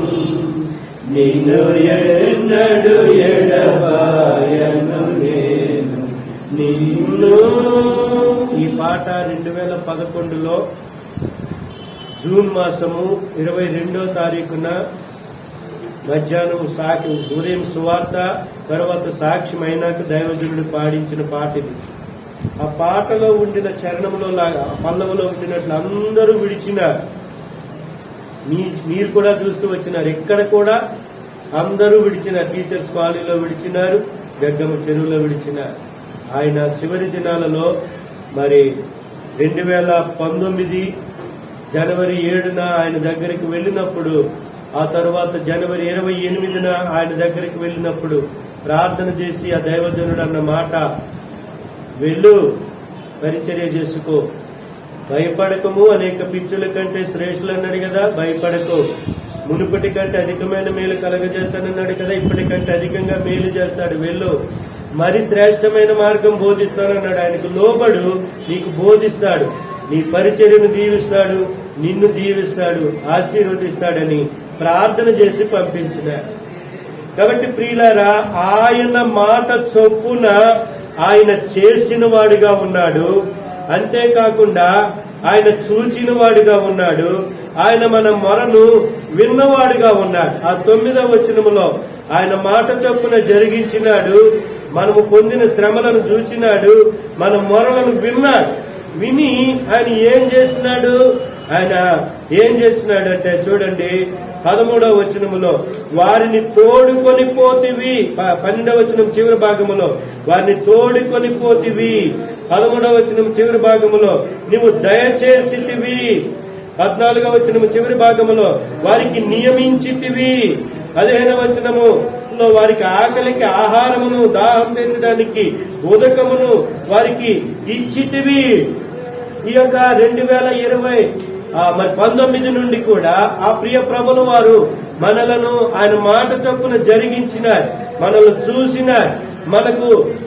నిన్ను ఎన్నడు ఎడబాయను నేను, నిన్ను. ఈ పాట 2011లో జూన్ మాసము 22వ తారీఖున మధ్యాహ్నం ఉదయం సువార్త తర్వాత సాక్ష్యం అయినాక దైవజనుడు పాడించిన పాట ఇది. ఆ పాటలో ఉండిన చరణంలో లాగా పల్లవులో ఉండినట్లు అందరూ విడిచినారు. మీరు కూడా చూస్తూ వచ్చినారు. ఎక్కడ కూడా అందరూ విడిచినారు. టీచర్స్ కాలనీలో విడిచినారు, గగ్గమ్మ చెరువులో విడిచినారు. ఆయన చివరి దినాలలో మరి 2019 జనవరి 7న ఆయన దగ్గరికి వెళ్ళినప్పుడు, ఆ తర్వాత జనవరి 28న ఆయన దగ్గరికి వెళ్ళినప్పుడు ప్రార్థన చేసి ఆ దైవజనుడు అన్న మాట, వెళ్ళు పరిచర్య చేసుకో, భయపడకము, అనేక పిచ్చుల కంటే శ్రేష్ఠులు అన్నాడు కదా, భయపడకు, మునుపటి కంటే అధికమైన మేలు కలగజేస్తానన్నాడు కదా, ఇప్పటికంటే అధికంగా మేలు చేస్తాడు, వెళ్ళు, మరి శ్రేష్టమైన మార్గం బోధిస్తానన్నాడు. ఆయనకు లోబడు, నీకు బోధిస్తాడు, నీ పరిచర్యను దీవిస్తాడు, నిన్ను దీవిస్తాడు, ఆశీర్వదిస్తాడని ప్రార్థన చేసి పంపించిన. కాబట్టి ప్రియులారా, ఆయన మాట చొప్పున ఆయన చేసిన వాడిగా ఉన్నాడు. అంతేకాకుండా ఆయన చూచిన వాడిగా ఉన్నాడు. ఆయన మన మొరను విన్నవాడుగా ఉన్నాడు. ఆ 9వ వచనములో ఆయన మాట చొప్పున జరిగించినాడు, మనము పొందిన శ్రమలను చూచినాడు, మన మొరలను విన్నాడు. విని ఆయన ఏం చేసినాడు? ఆయన ఏం చేసినాడంటే చూడండి 13వ వచనములో, వారిని తోడుకొని పోతివి. 12వ వచనం చివరి భాగములో వారిని తోడుకొని పోతివి. 13వ వచనం చివరి భాగములో నీవు దయచేసితివి. 14వ వచనము చివరి భాగములో వారికి నియమించితివి. 15వ వచనములో వారికి ఆకలికి ఆహారమును, దాహం తీర్చడానికి ఉదకమును వారికి ఇచ్చితివి. ఈ యొక్క 2020 మరి 19 నుండి కూడా ఆ ప్రియ ప్రభుల వారు మనలను ఆయన మాట చొప్పున జరిగించినారు, మనల్ని చూసినారు,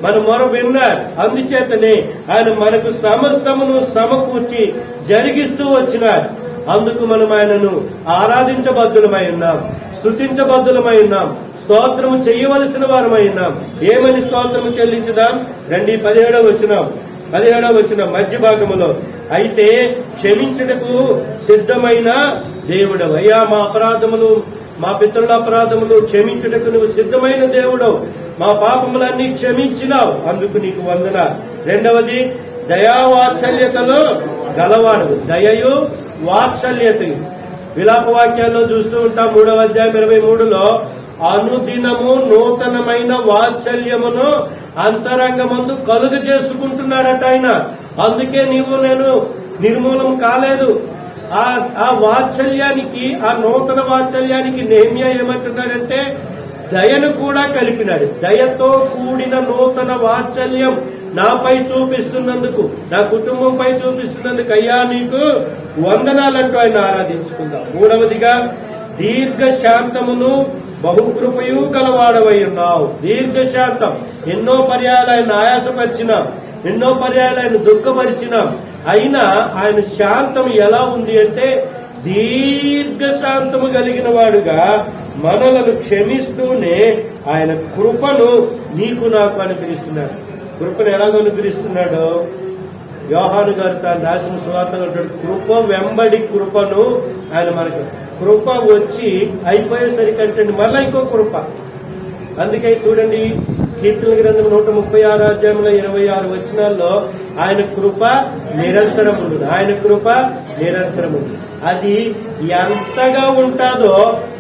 మన మొర విన్నారు. అందుచేతనే ఆయన మనకు సమస్తమును సమకూర్చి జరిగిస్తూ వచ్చినారు. అందుకు మనం ఆయనను ఆరాధించబద్దులమై ఉన్నాం, స్తుతించబద్దులమై ఉన్నాం, స్తోత్రము చేయవలసిన వారమై ఉన్నాం. ఏమని స్తోత్రము చెల్లించుదాం? రండి 17వ వచనం మధ్య భాగములో, అయితే క్షమించుటకు సిద్ధమైన దేవుడవు అయ్యా, మా అపరాధములు మా పితరుల అపరాధములు క్షమించుటకు నువ్వు సిద్ధమైన దేవుడవు, మా పాపములన్నీ క్షమించినావు, అందుకు నీకు వందనాలు. రెండవది, దయావాత్సల్యతలో గలవాడు. దయయు వాత్సల్యత విలాప వాక్యాల్లో చూస్తూ ఉంటాం. 3వ అధ్యాయం 23లో అనుదినము నూతనమైన వాత్సల్యమును అంతరంగమందు కలుగ చేసుకుంటున్నాడట ఆయన. అందుకే నీవు నేను నిర్మూలం కాలేదు. ఆ వాత్సల్యానికి, ఆ నూతన వాత్సల్యానికి నెహెమ్యా ఏమంటున్నాడంటే దయను కూడా కలిపినాడు. దయతో కూడిన నూతన వాత్సల్యం నాపై చూపిస్తున్నందుకు, నా కుటుంబంపై చూపిస్తున్నందుకు అయ్యా నీకు వందనాలంటూ ఆయన ఆరాధించుకుందాం. మూడవదిగా, దీర్ఘశాంతమును బహుకృపయు గలవాడవై ఉన్నావు. దీర్ఘశాంతం, ఎన్నో పర్యాలు ఆయన ఆయాసపరిచినాం, ఎన్నో పర్యాలు ఆయన దుఃఖపరిచినాం. అయినా ఆయన శాంతం ఎలా ఉంది అంటే దీర్ఘశాంతము కలిగిన వాడుగా మనలను క్షమిస్తూనే ఆయన కృపను నీకు నాకు అనుగ్రహిస్తున్నాడు. కృపను ఎలాగో అనుగ్రహిస్తున్నాడో యోహాను గారు తాను రాసిన సువార్తలో కృప వెంబడి కృపను ఆయన మనకు, కృప వచ్చి అయిపోయేసరికి అంటే మళ్ళా ఇంకో కృప. అందుకే చూడండి, కీర్తన గ్రంథం 136 అధ్యాయంలో 26 వచనాల్లో ఆయన కృప నిరంతరముండు, ఆయన కృప నిరంతరముండు. అది ఎంతగా ఉంటాదో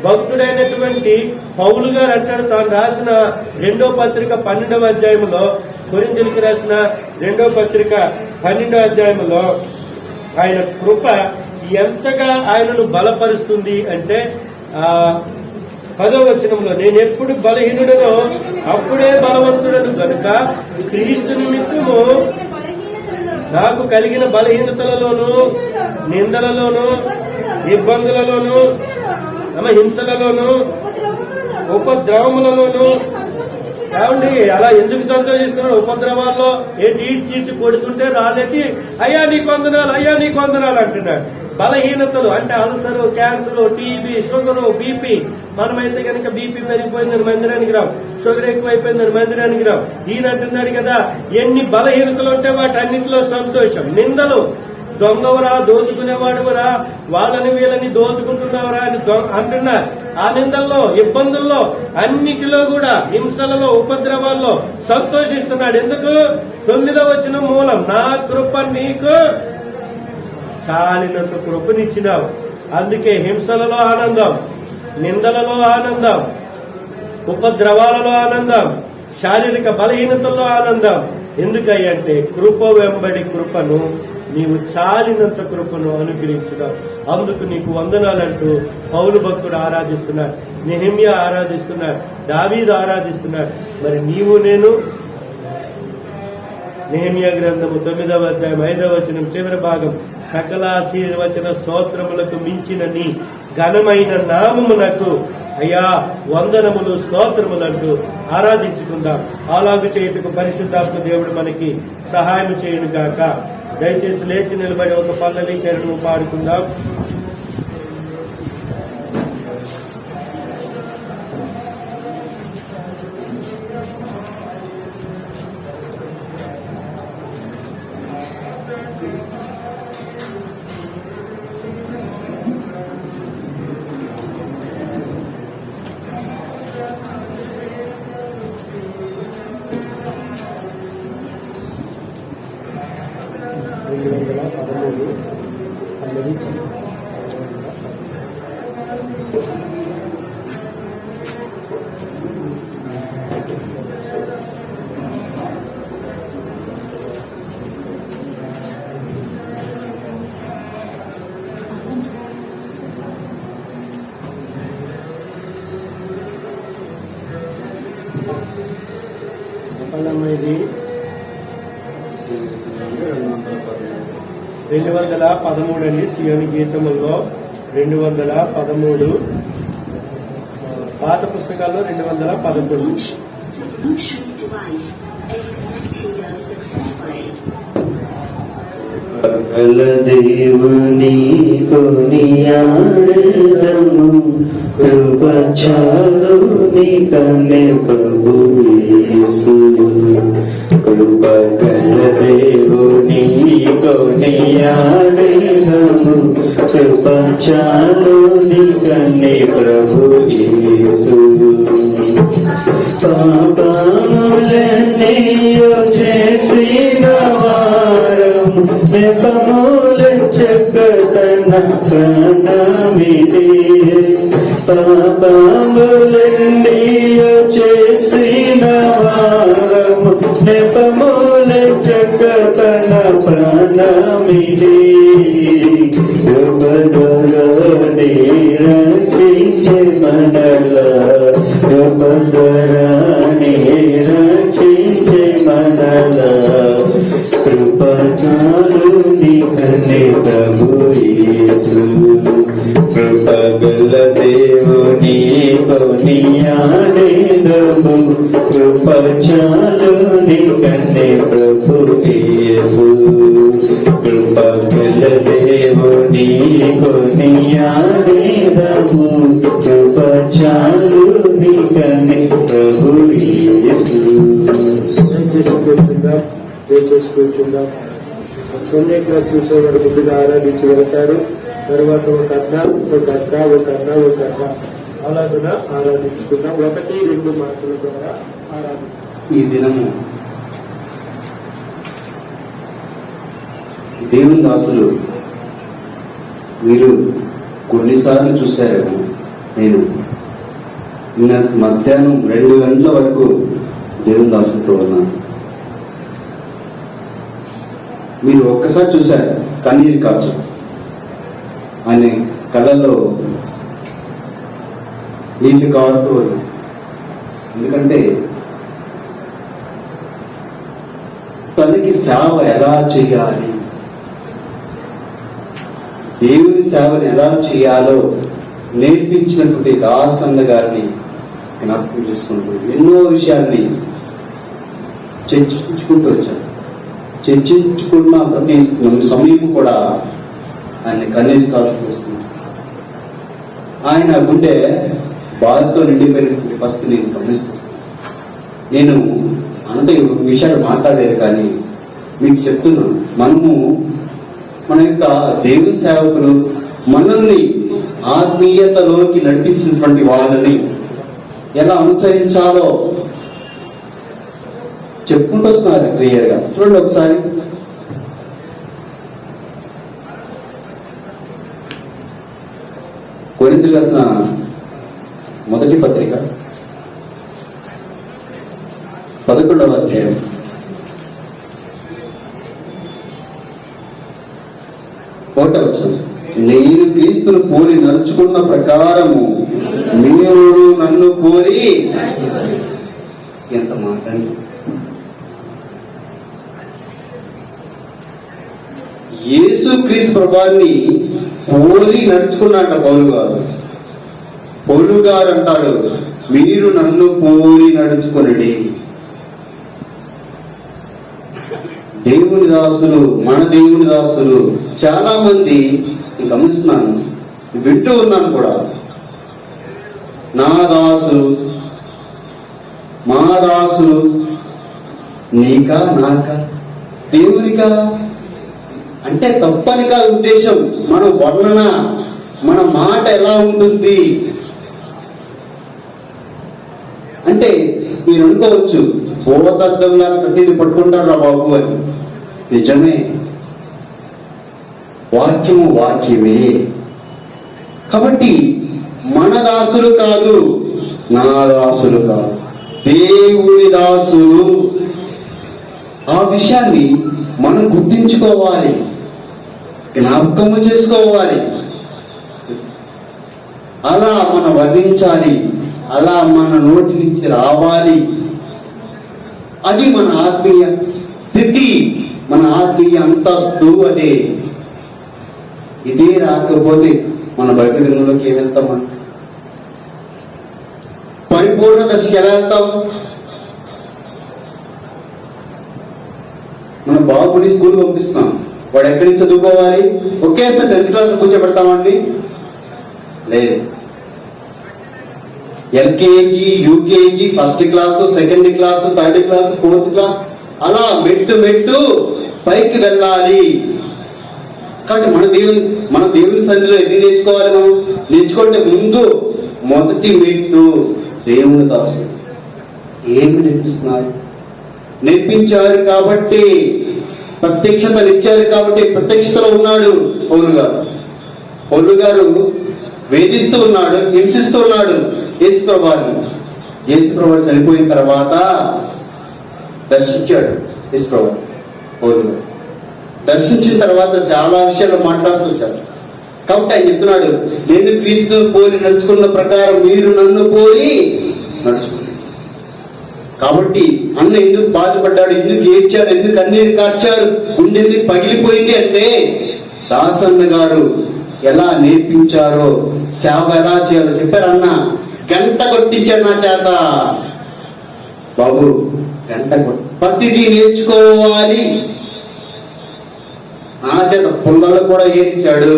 భక్తుడైనటువంటి పౌలు గారు అంటాడు. తాను రాసిన 2వ పత్రిక 12వ అధ్యాయంలో, కొరింథీయులకు రాసిన 2వ పత్రిక 12వ అధ్యాయంలో ఆయన కృప ఎంతగా ఆయనను బలపరుస్తుంది అంటే 10వ వచనంలో, నేను ఎప్పుడు బలహీనుడనో అప్పుడే బలవంతుడను కనుక క్రీస్తు నిమిత్తము నాకు కలిగిన బలహీనతలలోను, నిందలలోను, ఇబ్బందులలోను, హింసలలోను, ఉపద్రవములలోను. కాబట్టి అలా ఎందుకు సంతోషిస్తున్నాడు? ఉపద్రవాల్లో చీల్చి కొడుతుంటే రాలేటి అయ్యా నీకు వందనాలు, అయ్యా నీకు వందనాలు అంటున్నాడు. బలహీనతలు అంటే ulcer, cancer, TB, sugar, BP. మనమైతే కనుక బీపీ పెరిగిపోయిందని మందిరానికి రావు, షుగర్ ఎక్కువైపోయిందని మందిరానికి రావు. ఈయన అంటున్నాడు కదా, ఎన్ని బలహీనతలు ఉంటే వాటి అన్నింటిలో సంతోషం. నిందలు, దొంగవరా, దోచుకునేవాడువరా, వాళ్ళని వీళ్ళని దోచుకుంటున్నావరా అని అంటున్నారు. ఆ నిందల్లో, ఇబ్బందుల్లో, అన్నిటిలో కూడా, హింసలలో, ఉపద్రవాల్లో సంతోషిస్తున్నాడు. ఎందుకు? 9వ వచనం మూలం, నా కృప నీకు చాలినంత కృపనిచ్చినావు. అందుకే హింసలలో ఆనందం, నిందలలో ఆనందం, ఉపద్రవాలలో ఆనందం, శారీరక బలహీనతల్లో ఆనందం. ఎందుకంటే కృప వెంబడి కృపను, నీవు చాలినంత కృపను అనుగ్రహించున్నావు. అందుకు నీకు వందనాలంటూ పౌలు భక్తుడు ఆరాధిస్తున్నాడు, నెహెమ్యా ఆరాధిస్తున్నాడు, దావీదు ఆరాధిస్తున్నాడు. మరి నీవు నేను నెహెమ్యా గ్రంథము 9వ అధ్యాయం 5వ వచనం చివరి భాగం, సకల ఆశీర్వచన స్తోత్రములకు మించిన నీ ఘనమైన నామమునకు అయ్యా వందనములు, స్తోత్రములంటూ ఆరాధించుకుందాం. అలాగు చేయుటకు పరిశుద్ధాత్మ దేవుడు మనకి సహాయం చేయును గాక. దయచేసి లేచి నిలబడి ఒక పల్లవి చరణము పాడుకుందాం. ఇది 213 అండి. సియోని గీతముల్లో 213, పాత పుస్తకాల్లో 211. దేవుని కొనియాడెదము, కృప చాలు నీకనే ప్రభు యేసు. కృప గల దేవుని కొనియాడెదము, కృప చాలు నీకనే ప్రభు యేసు. పాపములన్నీయు చేసిన వారం నెపములెచ్చకతన ప్రణమిది. పాపములన్నీయు చేసిన వారం నెపములెచ్చకతన ప్రణమిది. కృపధరని రక్షించే మనల, కృపధరని రక్షించే మనల. కృపచాలు నీకనే ప్రభు యేసు. కృపగల దేవుని కొనియాడెదము, కృపచాలు నీకనే ప్రభు యేసు. కృపగల దేవుని కొనియాడెదము, కృపచాలు నీకనే ప్రభు యేసు. దయచేసి కూర్చుందాం. సండే క్లాస్ చూసేవాడు ముందుగా ఆరాధించి వెళ్తారు. తర్వాత ఒక అన్న అలాగన ఆరాధించుకున్నాం. 1-2 మాటల ద్వారా ఆరాధించాం. ఈ దినము దేవుని దాసులు మీరు కొన్నిసార్లు చూశారేమో, నేను నిన్న మధ్యాహ్నం 2 గంటల వరకు దేవుని దాసులతో ఉన్నాను. మీరు ఒక్కసారి చూశారు కన్నీరు కాచు. ఆయన కళ్ళల్లో నీళ్లు కారుతూ ఉన్నాయి. ఎందుకంటే తనకి సేవ ఎలా చేయాలి, దేవుని సేవను ఎలా చేయాలో నేర్పించినటువంటి దాసన్న గారిని జ్ఞాపకం చేసుకుంటూ ఎన్నో విషయాల్ని చర్చించుకుంటూ వచ్చారు. చర్చించుకున్న ప్రతి సమయం కూడా ఆయన కన్నీరు కాల్స్తూ వస్తుంది. ఆయన గుండె బాధతో నిండిపోయినటువంటి పరిస్థితి నేను గమనిస్తున్నాను. నేను అంత విషయాలు మాట్లాడలేదు, కానీ మీకు చెప్తున్నాను, మన యొక్క దేవుని సేవకులు మనల్ని ఆత్మీయతలోకి నడిపించినటువంటి వాళ్ళని ఎలా అనుసరించాలో చెప్పుకుంటూ వస్తున్నారు క్లియర్ గా. చూడండి ఒకసారి, కొరింథీయులకు రాసిన మొదటి పత్రిక 11వ అధ్యాయం 1వ వచనం. నేను క్రీస్తును పోలి నడుచుకున్న ప్రకారము మీరు నన్ను కోరి. ఎంత మాట! యేసు క్రీస్తు ప్రభువాన్ని పోలి నడుచుకున్నట్ట పౌలు గారు అంటాడు, మీరు నన్ను పోలి నడుచుకునండి. దేవుని దాసులు, మన దేవుని దాసులు చాలా మంది గమనిస్తున్నాను, వింటూ ఉన్నాను కూడా, నా దాసులు, మా దాసులు, నీకా నాకా, దేవునికా అంటే తప్పని కాదు ఉద్దేశం. మన వర్ణన, మన మాట ఎలా ఉంటుంది అంటే మీరు అనుకోవచ్చు, భూతద్దంగా ప్రతిదీ పట్టుకుంటారా బాబు అని. నిజమే, వాక్యము వాక్యమే. కాబట్టి మన దాసులు కాదు, నా దాసులు కాదు, దేవుని దాసులు. ఆ విషయాన్ని మనం గుర్తించుకోవాలి, జ్ఞాపకము చేసుకోవాలి. అలా మనం వర్ణించాలి, అలా మన నోటి నుంచి రావాలి. అది మన ఆత్మీయ స్థితి, మన ఆత్మీయ అంతస్తు. అదే ఇదే రాకపోతే మన భక్తి దినంలోకి ఏం వెళ్తాం? మనం పరిపూర్ణ దశకి ఎలా వెళ్తాం? మన బాబుని స్కూల్ పంపిస్తున్నాం, వాడు ఎక్కడి నుంచి చదువుకోవాలి? ఒకేసారి 10th క్లాస్ కూర్చోబెడతామండి? లేదు. LKG, UKG, first class, second class, third class, 4th class, అలా మెట్టు పైకి వెళ్ళాలి. కాబట్టి మన దేవుని సన్నిధిలో ఎన్ని నేర్చుకోవాలి? మనం నేర్చుకుంటే ముందు మొదటి మెట్టు దేవుని దాసు. ఏమి నేర్పిస్తున్నారు? నేర్పించారు కాబట్టి, ప్రత్యక్షతలు ఇచ్చారు కాబట్టి ప్రత్యక్షతలో ఉన్నాడు పౌలు గారు వేధిస్తూ ఉన్నాడు, హింసిస్తూ ఉన్నాడు యేసుప్రభువు చనిపోయిన తర్వాత దర్శించాడు పౌలు గారు. దర్శించిన తర్వాత చాలా విషయాలు మాట్లాడుతూ వచ్చాడు. కాబట్టి ఆయన చెప్తున్నాడు, నేను క్రీస్తు పోలి నడుచుకున్న ప్రకారం మీరు నన్ను పోలి నడుచుకున్నారు. కాబట్టి అన్న ఎందుకు బాధపడ్డాడు, ఎందుకు ఏడ్చారు, ఎందుకు కన్నీరు కార్చారు, గుండె ఎందుకు పగిలిపోయింది అంటే దాసన్న గారు ఎలా నేర్పించారో, సేవ ఎలా చేయాలో చెప్పారు. అన్న గంట కొట్టించాడు నా చేత. బాబు గంట ప్రతిదీ నేర్చుకోవాలి. నా చేత పుల్లలు కూడా ఏరించాడు.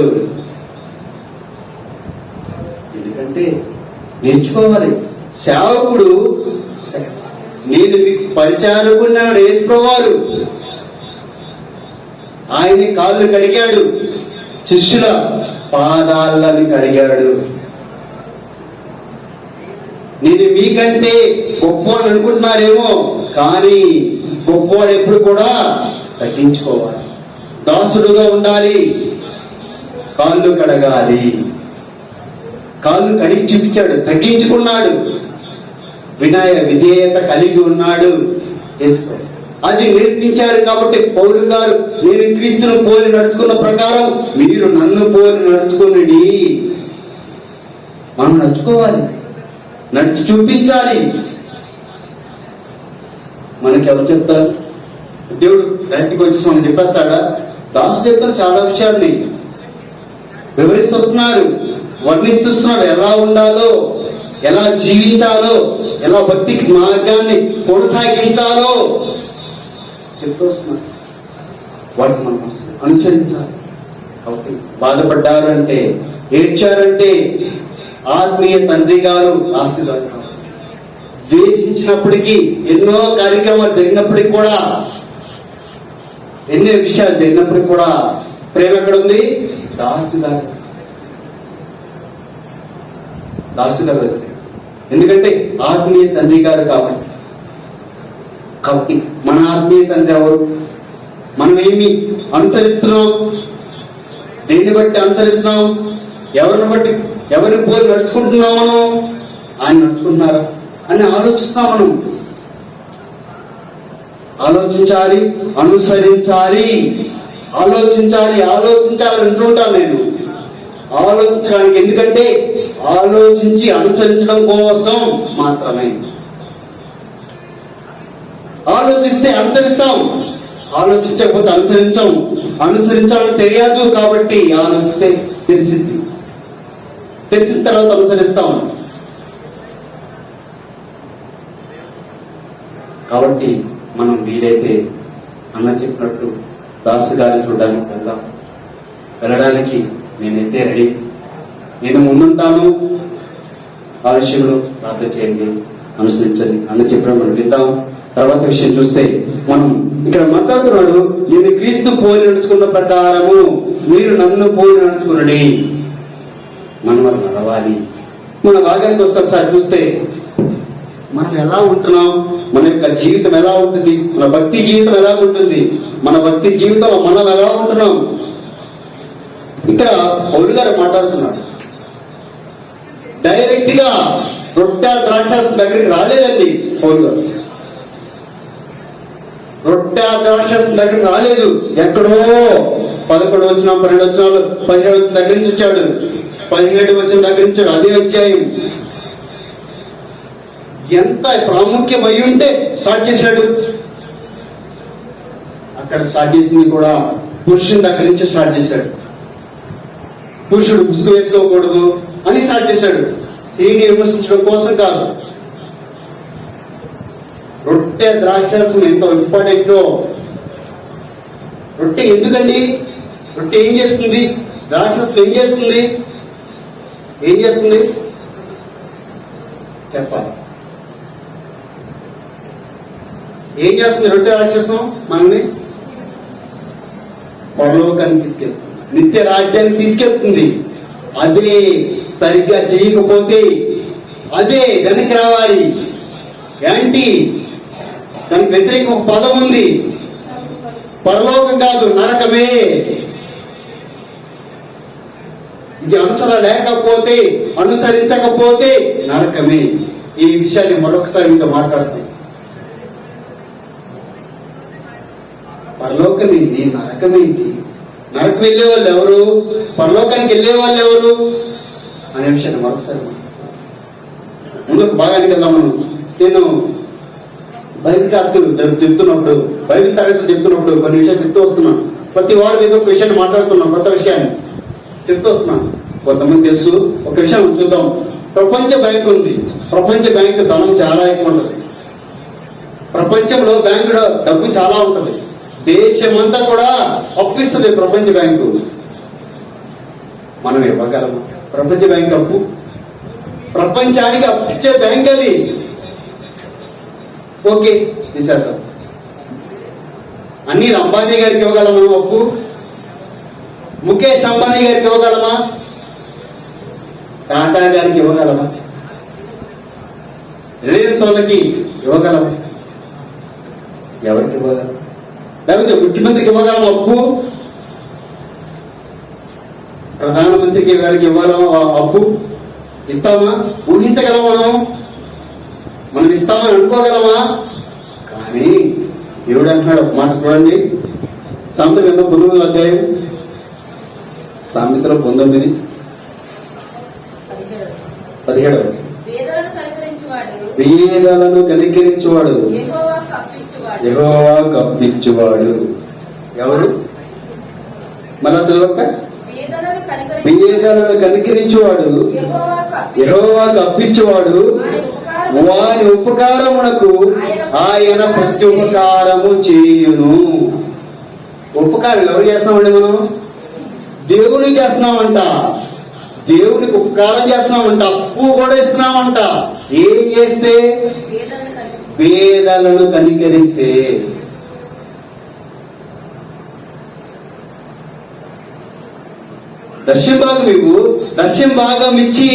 ఎందుకంటే నేర్చుకోవాలి. సేవకుడు, నేను మీకు పరిచారకున్నాడు యేసుప్రభువారు. ఆయన కాళ్ళు కడిగాడు, శిష్యుల పాదాలని కడిగాడు. నేను మీకంటే గొప్పవాడు అనుకుంటున్నారేమో, కానీ గొప్పవాడు ఎప్పుడు కూడా తగ్గించుకోవాలి, దాసుడుగా ఉండాలి, కాళ్ళు కడగాలి. కాళ్ళు కడిగి చూపించాడు, తగ్గించుకున్నాడు, విధేయత కలిగి ఉన్నాడు. అది నేర్పించారు కాబట్టి పౌలు గారు, నేను క్రీస్తును పోలి నడుచుకున్న ప్రకారం మీరు నన్ను పోలి నడుచుకుని. మనం నడుచుకోవాలి, నడిచి చూపించాలి. మనకి ఎవరు చెప్తారు? దేవుడు బయటికి వచ్చేసి మనం చెప్పేస్తాడా? దాసు చెప్తారు చాలా విషయాల్ని వివరిస్తూ వస్తున్నారు, వర్ణిస్తున్నాడు. ఎలా ఉండాలో, ఎలా జీవించాలో, ఎలా భక్తి మార్గాన్ని కొనసాగించాలో చెప్తూ వస్తున్నారు. వాటిని మనం అనుసరించాలి. కాబట్టి బాధపడ్డారు అంటే, ఏడ్చారంటే ఆత్మీయ తండ్రి గారు ఆశీర్వాదం. ద్వేషించినప్పటికీ, ఎన్నో కార్యక్రమాలు జరిగినప్పటికీ కూడా, ఎన్నో విషయాలు జరిగినప్పటికీ కూడా ప్రేమ ఎక్కడ ఉంది? దాసుగారు. ఎందుకంటే ఆత్మీయ తండ్రి గారు కాబట్టి మన ఆత్మీయ తండ్రి ఎవరు? మనం ఏమి అనుసరిస్తున్నాం? దేన్ని బట్టి అనుసరిస్తున్నాం? ఎవరిని బట్టి, ఎవరిని పోలి నడుచుకుంటున్నాం? మనం ఆయన నడుచుకుంటున్నారా అని ఆలోచిస్తున్నాం. మనం ఆలోచించాలి, అనుసరించాలి. ఆలోచించాలి అంటుంటాను నేను. ఆలోచించడానికి, ఎందుకంటే ఆలోచించి అనుసరించడం కోసం మాత్రమే. ఆలోచిస్తే అనుసరిస్తాం, ఆలోచించకపోతే అనుసరించాం. అనుసరించాలని తెలియదు కాబట్టి ఆలోచిస్తే తెలిసింది, తెలిసిన తర్వాత అనుసరిస్తాం. కాబట్టి మనం వీలైతే అన్న చెప్పినట్టు దాసు గారిని చూడడానికి వెళ్ళడానికి నేనైతే రెడీ. నేను ముందుంటాను. ఆ విషయంలో ప్రార్థన చేయండి, అనుసరించండి. అన్న చెప్పడం మనం విందాం. తర్వాత విషయం చూస్తే, మనం ఇక్కడ మాట్లాడుతున్నాడు, నేను క్రీస్తు పోలి నడుచుకున్న ప్రకారము మీరు నన్ను పోలి నడుచుకునండి. మనం నడవాలి. మన భాగానికి వస్తే ఒకసారి చూస్తే మనం ఎలా ఉంటున్నాం, మన యొక్క జీవితం ఎలా ఉంటుంది, మన భక్తి జీవితం ఎలా ఉంటుంది, మన భక్తి జీవితంలో మనం ఎలా ఉంటున్నాం. ఇక్కడ పౌలు గారు మాట్లాడుతున్నాడు. డైరెక్ట్ గా రొట్టె ద్రాక్ష దగ్గరికి రాలేదండి పౌలు గారు. రొట్టె ద్రాక్ష దగ్గరికి రాలేదు. ఎక్కడో 11 వచ్చిన 12 వచ్చిన 17 వచ్చిన దగ్గర నుంచి వచ్చాడు. 17 వచ్చిన దగ్గర నుంచి అదే అధ్యాయం. ఎంత ప్రాముఖ్యం అయి ఉంటే స్టార్ట్ చేశాడు. అక్కడ స్టార్ట్ చేసింది కూడా పురుషుని దగ్గర నుంచి స్టార్ట్ చేశాడు. పురుషుడు ముసుగు వేసుకోకూడదు అని స్టార్ట్ చేశాడు. స్త్రీని విమర్శించడం కోసం కాదు. రొట్టె ద్రాక్షరసం ఎంతో ఇంపార్టెంటో. రొట్టె ఎందుకండి? రొట్టె ఏం చేస్తుంది? ద్రాక్షరసం ఏం చేస్తుంది? ఏం చేస్తుంది చెప్పాలి. ఏం చేస్తుంది రొట్టె ద్రాక్షరసం? మనల్ని పరలోకానికి తీసుకెళ్తుంది, నిత్య రాజ్యానికి తీసుకెళ్తుంది. అదే సరిగ్గా చేయకపోతే అదే వెనక్కి రావాలి. ఏంటి దానికి వ్యతిరేక ఒక పదం ఉంది. పరలోకం కాదు, నరకమే. ఇది అనుసరించకపోతే నరకమే. ఈ విషయాన్ని మరొకసారి మీతో మాట్లాడుతున్నాను. పరలోకం ఏంటి, నరకం ఏంటి, నరకం వెళ్లే వాళ్ళు ఎవరు, పరలోకానికి వెళ్లే వాళ్ళు ఎవరు అనే విషయాన్ని మరొకసారి ముందుకు భాగానికి వెళ్దాము. నేను బైబిల్ క్లాసులు చెప్తున్నప్పుడు, బైబిల్ తరగతులు చెప్తున్నప్పుడు కొన్ని విషయాలు చెప్తూ వస్తున్నాను. ప్రతి వారు ఏదో ఒక విషయాన్ని మాట్లాడుతున్నాం, కొత్త విషయాన్ని చెప్తూ వస్తున్నాను. కొంతమంది తెలుసు. ఒక విషయం చూద్దాం. ప్రపంచ బ్యాంక్ ఉంది. ప్రపంచ బ్యాంక్ ధనం చాలా ఎక్కువ ఉంటుంది. ప్రపంచంలో బ్యాంకులో డబ్బు చాలా ఉంటుంది. దేశమంతా కూడా అప్పిస్తుంది ప్రపంచ బ్యాంకు. మనం ఇవ్వగలము? ప్రపంచ బ్యాంక్ అప్పు ప్రపంచానికి అప్పిచ్చే బ్యాంక్ అది. ఓకే, తీసేద్దాం. అనిల్ అంబానీ గారికి ఇవ్వగలమా అప్పు? ముఖేష్ అంబానీ గారికి ఇవ్వగలమా? టాటా గారికి ఇవ్వగలమా? రిలయన్స్ వాళ్ళకి ఇవ్వగలమా? ఎవరికి ఇవ్వగలం? లేకపోతే ముఖ్యమంత్రికి ఇవ్వగలమా అప్పు? ప్రధానమంత్రికి గారికి ఇవ్వగలమా అప్పు? ఇస్తామా? ఊహించగలమా? మనం ఇస్తామని అనుకోగలమా? కానీ దేవుడు అంటున్నాడు ఒక మాట చూడండి. సామెతల గ్రంథం 19వ అధ్యాయం, సామెతలు 19:17. వేదలను కనికరించువాడు యెహోవా కప్పించువాడు. ఎవరు? మళ్ళా చదవక. వేదలను కనికరించువాడు యెహోవా కప్పించువాడు, వారి ఉపకారమునకు ఆయన ప్రత్యుపకారము చేయును. ఉపకారం ఎవరు చేస్తున్నామండి? మనం దేవునికి చేస్తున్నామంట. దేవునికి ఉపకారం చేస్తున్నామంట. అప్పు కూడా ఇస్తున్నామంట. ఏం చేస్తే? వేదలను కనికరిస్తే. దర్శనం భాగం మీకు దర్శనం భాగం ఇచ్చి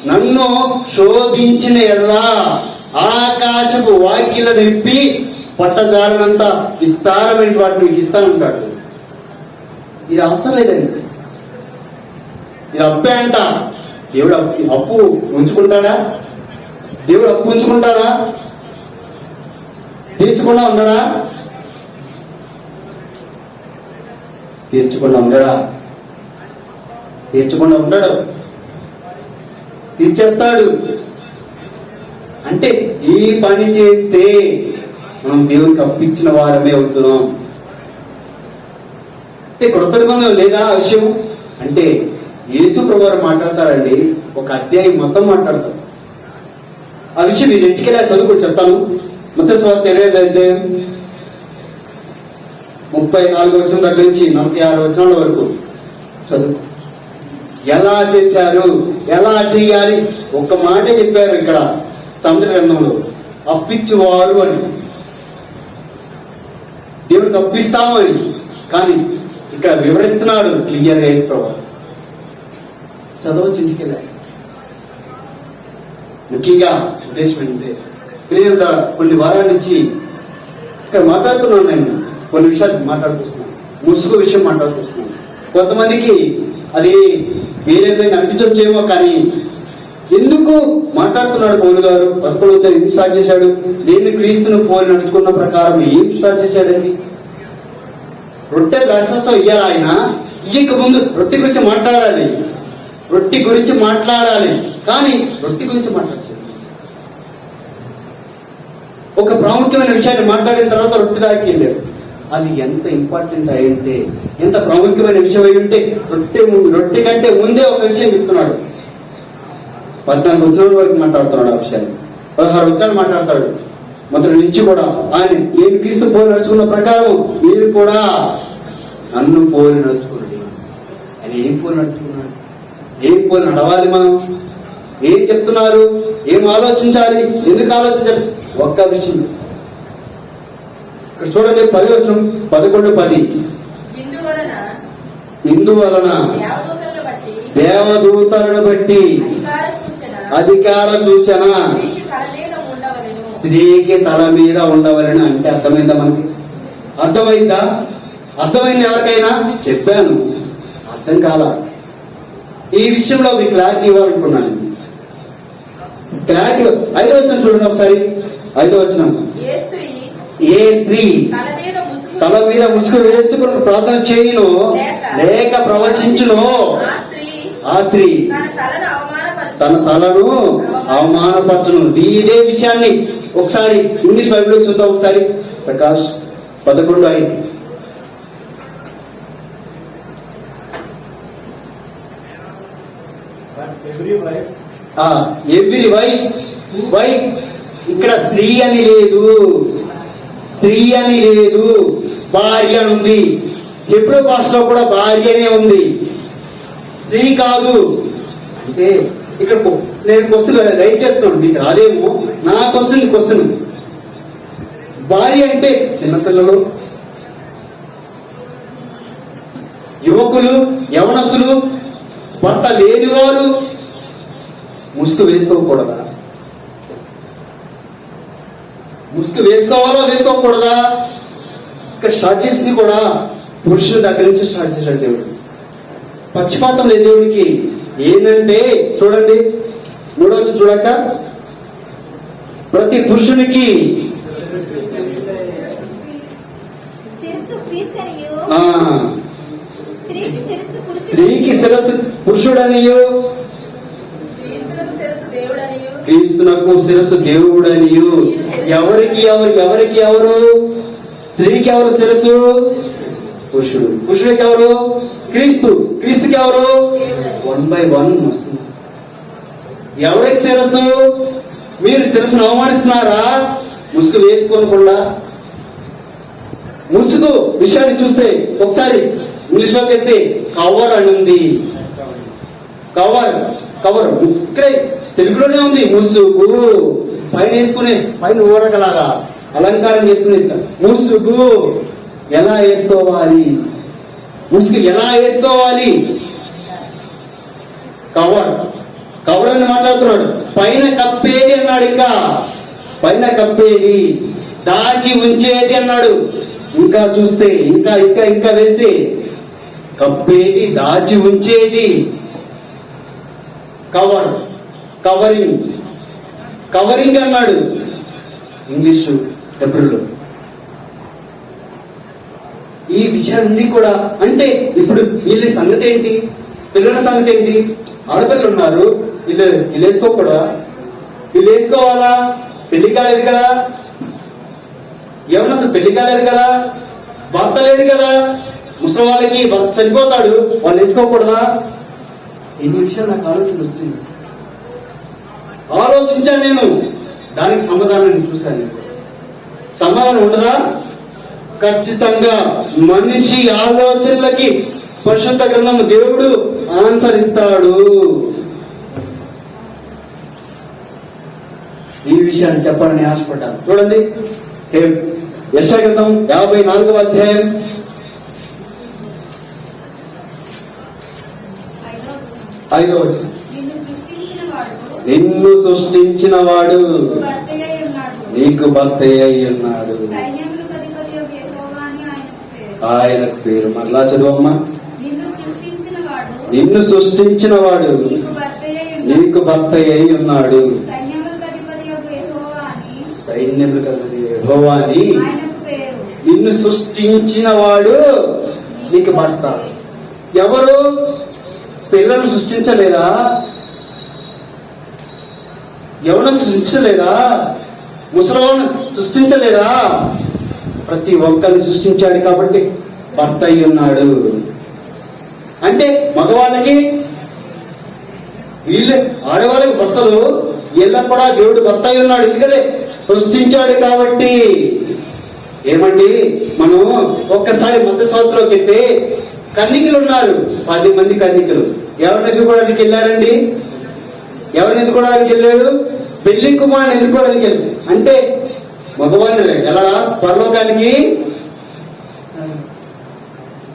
నన్ను శోధించిన ఎడలా ఆకాశపు వాకిల నింపి పట్టజాలనంత విస్తారమైన వాటిని మీకు ఇస్తానంటాడు. ఇది అవసరం లేదండి. ఇది అప్పే అంట. దేవుడు అప్పు ఉంచుకుంటాడా? దేవుడు అప్పు ఉంచుకుంటాడా? తీర్చకుండా ఉండడా? తీర్చకుండా ఉండడా? తీర్చకుండా ఉండడు. తీర్చేస్తాడు. అంటే ఈ పని చేస్తే మనం దేవునికి అప్పించిన వారమే అవుతున్నాం. అంటే క్రొత్త నిబంధన లేదా ఆ విషయం? అంటే యేసు ప్రభువారు మాట్లాడతారండి, ఒక అధ్యాయం మొత్తం మాట్లాడతారు. ఆ విషయం మీరు ఇంటికెళ్ళి చదువుకొని చెప్తాను. మత్తయి సువార్త 20వ అధ్యాయం 34వ వచనం దగ్గర నుంచి 46వ వచనాల వరకు చదువు. ఎలా చేశారు, ఎలా చేయాలి, ఒక్క మాట చెప్పారు ఇక్కడ సముద్ర గ్రంథంలో. అప్పించువారు అని, దేవుడికి అప్పిస్తాము అని. కానీ ఇక్కడ వివరిస్తున్నాడు క్లియర్ గా యేసు ప్రభువు. చదవచ్చు ఇంటికెళ్ళాలి. ముఖ్యంగా ఉద్దేశం ఏంటంటే, కొన్ని వారాల నుంచి ఇక్కడ మాట్లాడుతున్నాను. నేను కొన్ని విషయాలు మాట్లాడుతున్నాను. ముసుగు విషయం మాట్లాడుతున్నాను. కొంతమందికి అది వేరే అనిపించవచ్చేమో, కానీ ఎందుకు మాట్లాడుతున్నాడు పౌలు గారు? 11వ అధ్యాయం ఎందుకు స్టార్ట్ చేశాడు? నేను క్రీస్తును పోలి నడుచుకున్న ప్రకారం ఏం స్టార్ట్ చేశాడండి? రొట్టె ద్రాక్షరసం ఇయ్యాలి. ఆయన ఇయ్యక ముందు రొట్టె గురించి మాట్లాడాలి. రొట్టె గురించి మాట్లాడాలి. కానీ రొట్టె గురించి మాట్లాడాలి. ఒక ప్రాముఖ్యమైన విషయాన్ని మాట్లాడిన తర్వాత రొట్టె దాకి వెళ్ళాడు. అది ఎంత ఇంపార్టెంట్ అయి ఉంటే, ఎంత ప్రాముఖ్యమైన విషయం అయి ఉంటే, రొట్టె కంటే ముందే ఒక విషయం చెప్తున్నాడు. 14 వచనాల వరకు మాట్లాడుతున్నాడు ఆ విషయాన్ని. 16 వచనాలు మాట్లాడతాడు. మొదటి నుంచి కూడా ఆయన నేను క్రీస్తు పోలి నడుచుకున్న ప్రకారం మీరు కూడా నన్ను పోలి నడుచుకోండి. ఆయన ఏం పోలి నడుచుకున్నాడు? ఏం పోలి నడవాలి? మనం ఏం చెప్తున్నారు? ఏం ఆలోచించాలి? ఎందుకు ఆలోచించాలి? ఒక్క విషయం ఇక్కడ చూడండి. 10 వచనం 11-10. ఇందువలన దేవదూతలను బట్టి అధికార సూచన స్త్రీకి తల మీద ఉండవలని. అంటే అర్థమైందా? మనకి అర్థమైందా? అర్థమైంది ఎవరికైనా? చెప్పాను, అర్థం కాలా. ఈ విషయంలో మీకు క్లారిటీ ఇవ్వాలనుకున్నాను. క్లారిటీ 5వ వచనం చూడండి ఒకసారి. 5వ వచనం, ఏ స్త్రీ తల మీద ముసుగు వేసుకుని ప్రార్థన చేయును లేక ప్రవచించును, ఆ స్త్రీ తన తలను అవమానపరచును. ఇదే విషయాన్ని ఒకసారి ఇంగ్లీష్ బైబిల్లో చూద్దాం. ఒకసారి ప్రకాష్ 11:5. ఎవ్రీ వైఫ్, ఇక్కడ స్త్రీ అని లేదు, స్త్రీ అని లేదు, భార్య అని ఉంది. హెబ్రూ భాషలో కూడా భార్యనే ఉంది, స్త్రీ కాదు. అంటే ఇక్కడ నేను క్వశ్చన్ రైట్ చేస్తున్నాను, మీకు రాదేమో. నా క్వశ్చన్ భార్య అంటే చిన్నపిల్లలు, యువకులు, యవనస్తులు, భర్త లేని వారు ముసుగు వేసుకోకూడదా? ముసుగు వేసుకోవాలా వేసుకోకూడదా? ఇక్కడ స్టార్ట్ చేసింది కూడా పురుషుల దగ్గర నుంచి స్టార్ట్ చేశాడు దేవుడు. పక్షపాతం లేదు దేవుడికి. ఏంటంటే చూడండి 3వ వచనం చూడక, ప్రతి పురుషునికి స్త్రీకి శిరస్సు పురుషుడనియు క్రీస్తునకు శిరస్సు దేవుడనియు. ఎవరికి ఎవరు? స్త్రీకి ఎవరు శిరస్సు? పురుషుడు. పురుషుడికి ఎవరు? క్రీస్తుకి ఎవరు? 1/1 వస్తుంది. ఎవరికి శిరస్సు? మీరు శిరస్సును అవమానిస్తున్నారా ముసుగు వేసుకోనకుండా? ముసుగు విషయాన్ని చూస్తే ఒకసారి ఇంగ్లీష్ లోకి ఎత్తే కవర్ అని ఉంది. కవర్ ఇక్కడే తెలుగులోనే ఉంది. ముసుగు పైన వేసుకునే, పైన ఊరగలాగా అలంకారం చేసుకునే ముసుగు ఎలా వేసుకోవాలి? ముసుగు ఎలా వేసుకోవాలి? కవర్ అని మాట్లాడుతున్నాడు. పైన కప్పేది అన్నాడు. ఇంకా పైన కప్పేది, దాచి ఉంచేది అన్నాడు. ఇంకా చూస్తే ఇంకా వెళ్తే కప్పేది, దాచి ఉంచేది. కవరింగ్ అన్నాడు ఇంగ్లీషు హెబ్రూలో. ఈ విషయాన్ని కూడా అంటే ఇప్పుడు వీళ్ళ సంగతి ఏంటి? పిల్లల సంగతి ఏంటి? ఆడపిల్లలు ఉన్నారు, వీళ్ళు వేసుకోకూడదా? వీళ్ళు వేసుకోవాలా? పెళ్లి కాలేదు కదా, ఏమన్నా అసలు పెళ్లి కాలేదు కదా, భర్త లేడు కదా, ముసలి వాళ్ళకి భర్త చనిపోతాడు, వాళ్ళు వేసుకోకూడదా? ఎన్ని విషయాలు నాకు ఆలోచన వస్తుంది. ఆలోచించాను నేను, దానికి సమాధానం చూశాను. సమాధానం ఉండదా? ఖచ్చితంగా మనిషి ఆలోచనలకి పరిశుద్ధ గ్రంథం దేవుడు ఆన్సర్ ఇస్తాడు. ఈ విషయాన్ని చెప్పాలని ఆశపడ్డాను. చూడండి యెషయా గ్రంథం 54వ అధ్యాయం 5వ వచనం. నిన్ను సృష్టించిన వాడు నీకు భర్త అయి ఉన్నాడు, ఆయనకు పేరు. మరలా చదువమ్మా. నిన్ను సృష్టించిన వాడు నీకు భర్త అయి ఉన్నాడు, సైన్యములకు అధిపతి యెహోవా అని. నిన్ను సృష్టించిన వాడు నీకు భర్త. ఎవరు? పిల్లలు సృష్టించలేదా? ఎవరు సృష్టించలేదా? ముసలివాళ్ళను సృష్టించలేదా? ప్రతి ఒక్కరిని సృష్టించాడు కాబట్టి భర్త అయి ఉన్నాడు. అంటే మగవాళ్ళకి వీళ్ళే, ఆడవాళ్ళకి భర్తలు, వీళ్ళకు కూడా దేవుడు భర్త అయి ఉన్నాడు. ఎందుకంటే సృష్టించాడు కాబట్టి. ఏమండి, మనం ఒక్కసారి మధ్య సంవత్సరంలోకి వెళ్తే కన్నికలు ఉన్నారు, 10 మంది కన్నికలు. ఎవరిని ఎదుర్కోవడానికి వెళ్ళారండి? ఎవరిని ఎదుర్కోవడానికి వెళ్ళాడు? పెళ్లి కుమారుని ఎదుర్కోవడానికి వెళ్ళాడు. అంటే మగవాళ్ళు ఎలా పరలోకానికి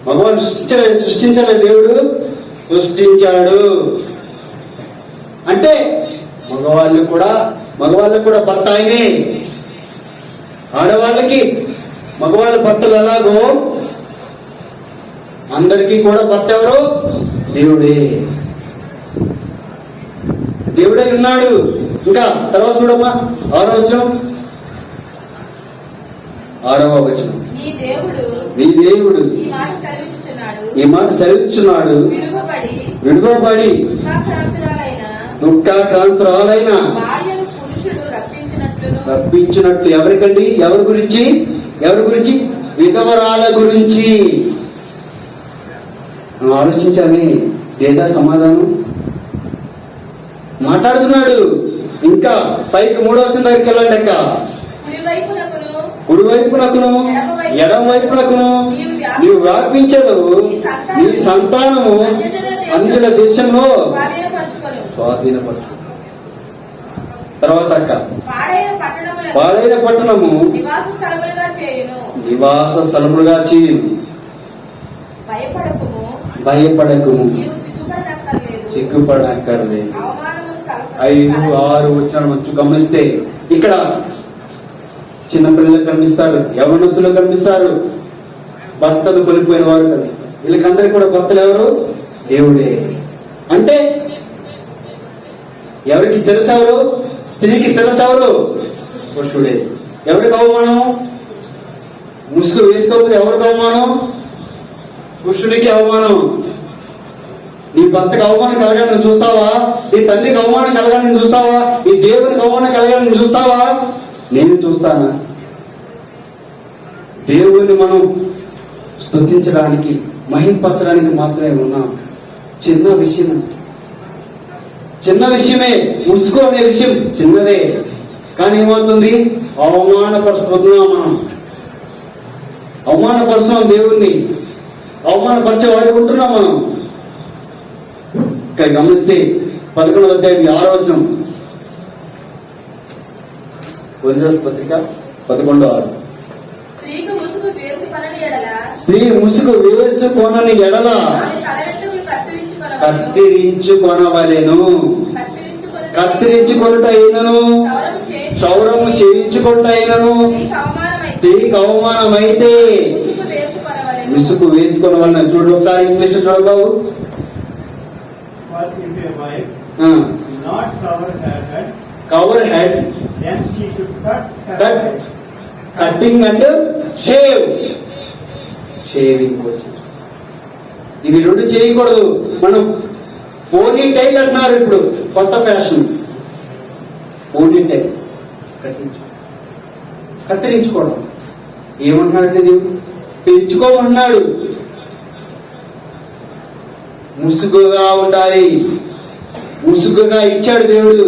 మగవాళ్ళు సృష్టించాడు దేవుడు, సృష్టించాడు. అంటే మగవాళ్ళకు కూడా భర్త ఆయనే. ఆడవాళ్ళకి మగవాళ్ళ భర్తలు ఎలాగో అందరికీ కూడా భర్త ఎవరు? దేవుడే. దేవుడే ఉన్నాడు. ఇంకా తర్వాత చూడమ్మా, 6వ వచనం. నీ దేవుడు ఈ మాట సెలవిస్తున్నాడు, విడువబడి దుఃఖాక్రాంతురాలైన రప్పించినట్లు. ఎవరికండి? ఎవరి గురించి? విధవరాల గురించి. మనం ఆలోచించాలి, లేదా సమాధానం మాట్లాడుతున్నాడు. ఇంకా పైకి 3వ వచనం దగ్గరికి వెళ్ళండి. అక్క, కుడివైపునకును ఎడమ వైపునకును నీవు వ్యాపించదు, నీ సంతానము అన్యుల దేశంలో స్వాధీనపరచు. తర్వాత అక్క, పాడైన పట్టణము నివాస స్థలములుగా చేయును. భయపడకుము, సిగ్గుపడక్కర్లేదు. 5, 6 వచనాలు మంచి గమనిస్తే ఇక్కడ చిన్నపిల్లలు కనిపిస్తారు, యవనస్తులు కనిపిస్తారు, భర్తలు కోల్పోయిన వారు కనిపిస్తారు. వీళ్ళకందరికీ కూడా భర్తలు ఎవరు? దేవుడే. అంటే ఎవరికి శిరసెవరు? స్త్రీకి శిరసెవరు? పురుషుడే. ఎవరికి అవమానం? ముసుగు వేసుకోకపోతే ఎవరికి అవమానం? పురుషుడికి అవమానం. నీ భర్తకు అవమానం కలగాలని నువ్వు చూస్తావా? నీ తల్లికి అవమానం కలగాలని నువ్వు చూస్తావా? నీ దేవునికి అవమానం కలగాలని నువ్వు చూస్తావా? నేను చూస్తానా? దేవుణ్ణి మనం స్తుతించడానికి, మహింపరచడానికి మాత్రమే ఉన్నాం. చిన్న విషయమే. ముసుగు అనే విషయం చిన్నదే, కానీ ఏమవుతుంది? అవమానపరుస్తున్నాం. మనం అవమానపరుస్తున్నాం, దేవుణ్ణి అవమానపరిచే వారికి ఉంటున్నాం మనం. ఇక్కడ గమనిస్తే 11వ అధ్యాయం 6వ వచనం, కొరింథీయుల పత్రిక 11:6. స్త్రీ ముసుగు వేసుకొనని ఎడల కత్తిరించుకొనవలెను. కత్తిరించుకొనుట అయినను, క్షౌరము చేయించుకొనుట అయినను స్త్రీకి అవమానమైతే ముసుగు వేసుకొనవలెను. చూడు ఒకసారి ఇంగ్లీష్ చూడు బాబు. Cover head, then she should cut cutting and shaving. ఇవి 2 చేయకూడదు. మనం పోనీ టైల్ అంటున్నారు ఇప్పుడు, కొత్త ఫ్యాషన్. పోనీ టైల్ కత్తిరించుకోవడం. ఏమంటున్నాడు? దేవుడు పెంచుకోమన్నాడు. ముసుగుగా ఉండాలి, ముసుగుగా ఇచ్చాడు దేవుడు.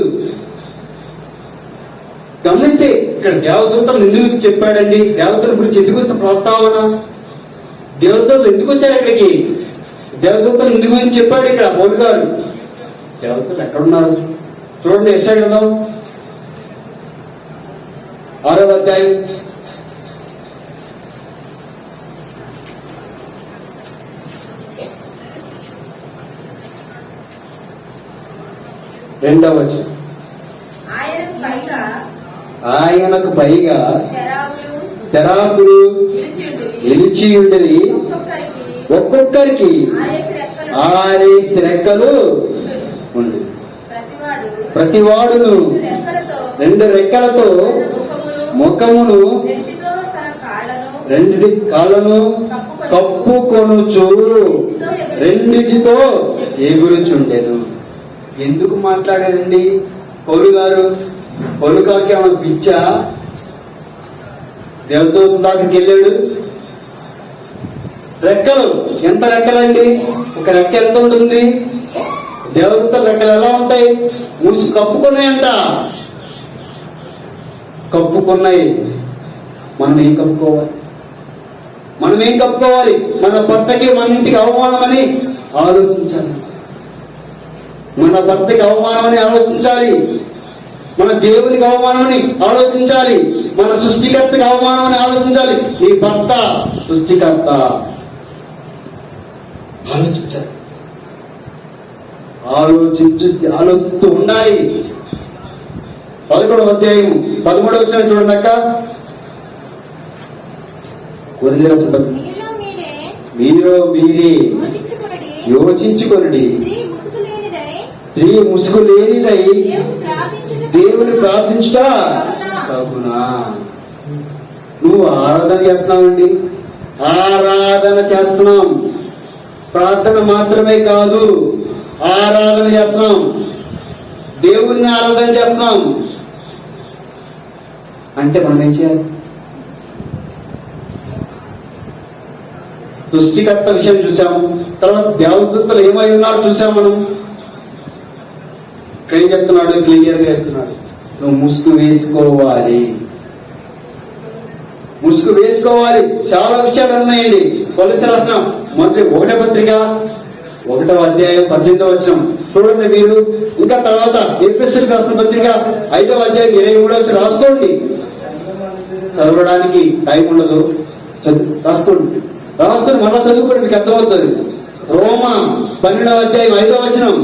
గమనిస్తే ఇక్కడ దేవదూతలు ఎందుకు చెప్పాడండి? దేవతల గురించి ఎందుకు ప్రస్తావన? దేవదూతలు ఎందుకు వచ్చారు ఇక్కడికి? దేవదూతలు ఎందుకు గురించి చెప్పాడు ఇక్కడ పౌలు గారు? దేవతలు ఎక్కడున్నారు చూడండి. యెషయా గ్రంథం 6వ అధ్యాయం 2వ వచనం. ఆయనకు పైగా శరాపులు నిలిచి ఉండేది, ఒక్కొక్కరికి 6 రెక్కలు ఉండు. ప్రతివాడును 2 రెక్కలతో ముఖమును 2 కాళ్ళను కప్పుకొనుచు 2 ఎగురుచుండెను. ఎందుకు మాట్లాడారండి పౌలు గారు? పౌలు గారికి ఏమైనా పిచ్చా? దేవదూత దగ్గరికి వెళ్ళాడు. రెక్కలు ఎంత రెక్కలండి? ఒక రెక్క ఎంత ఉంటుంది? దేవదూత రెక్కలు ఎలా ఉంటాయి? కప్పుకున్నాయంట. కప్పుకున్నాయి. మనం ఏం కప్పుకోవాలి? మన భర్తకి మన ఇంటికి అవమానమని ఆలోచించాలి. మన భర్తకి అవమానమని ఆలోచించాలి. మన దేవునికి అవమానమని ఆలోచించాలి. మన సృష్టికర్తకి అవమానమని ఆలోచించాలి. ఈ భర్త సృష్టికర్త. ఆలోచించాలి. ఆలోచిస్తూ ఉండాలి. 11వ అధ్యాయం 13వ వచనం చూడండి అక్క. కొరింథీ రాసిన పత్రిక. మీరు మీరే యోచించుకొనుడి. స్త్రీ ముసుగు లేనిదై దేవుని ప్రార్థించుట తగునా. నువ్వు ఆరాధన చేస్తున్నావండి. ఆరాధన చేస్తున్నాం. ప్రార్థన మాత్రమే కాదు, ఆరాధన చేస్తున్నాం. దేవుణ్ణి ఆరాధన చేస్తున్నాం అంటే మనం ఏం చేయాలి? సృష్టికర్త విషయం చూసాము. తర్వాత దేవదూతలు ఏమై ఉన్నారో చూసాం మనం. ఇక్కడ ఏం చెప్తున్నాడు? క్లియర్ గా చెప్తున్నాడు, నువ్వు ముసుగు వేసుకోవాలి. చాలా విషయాలు ఉన్నాయండి. కొలస్సీ రాసిన మొదటి 1వ పత్రిక 1వ అధ్యాయం 18వ వచనం చూడండి మీరు. ఇంకా తర్వాత ఎఫెసీయులకు రాసిన పత్రిక 5వ అధ్యాయం 23వ వచనం రాసుకోండి. చదవడానికి టైం ఉండదు, రాసుకోండి మళ్ళా చదువుకోండి, మీకు అర్థమవుతుంది. రోమా 12వ అధ్యాయం 5వ వచనం.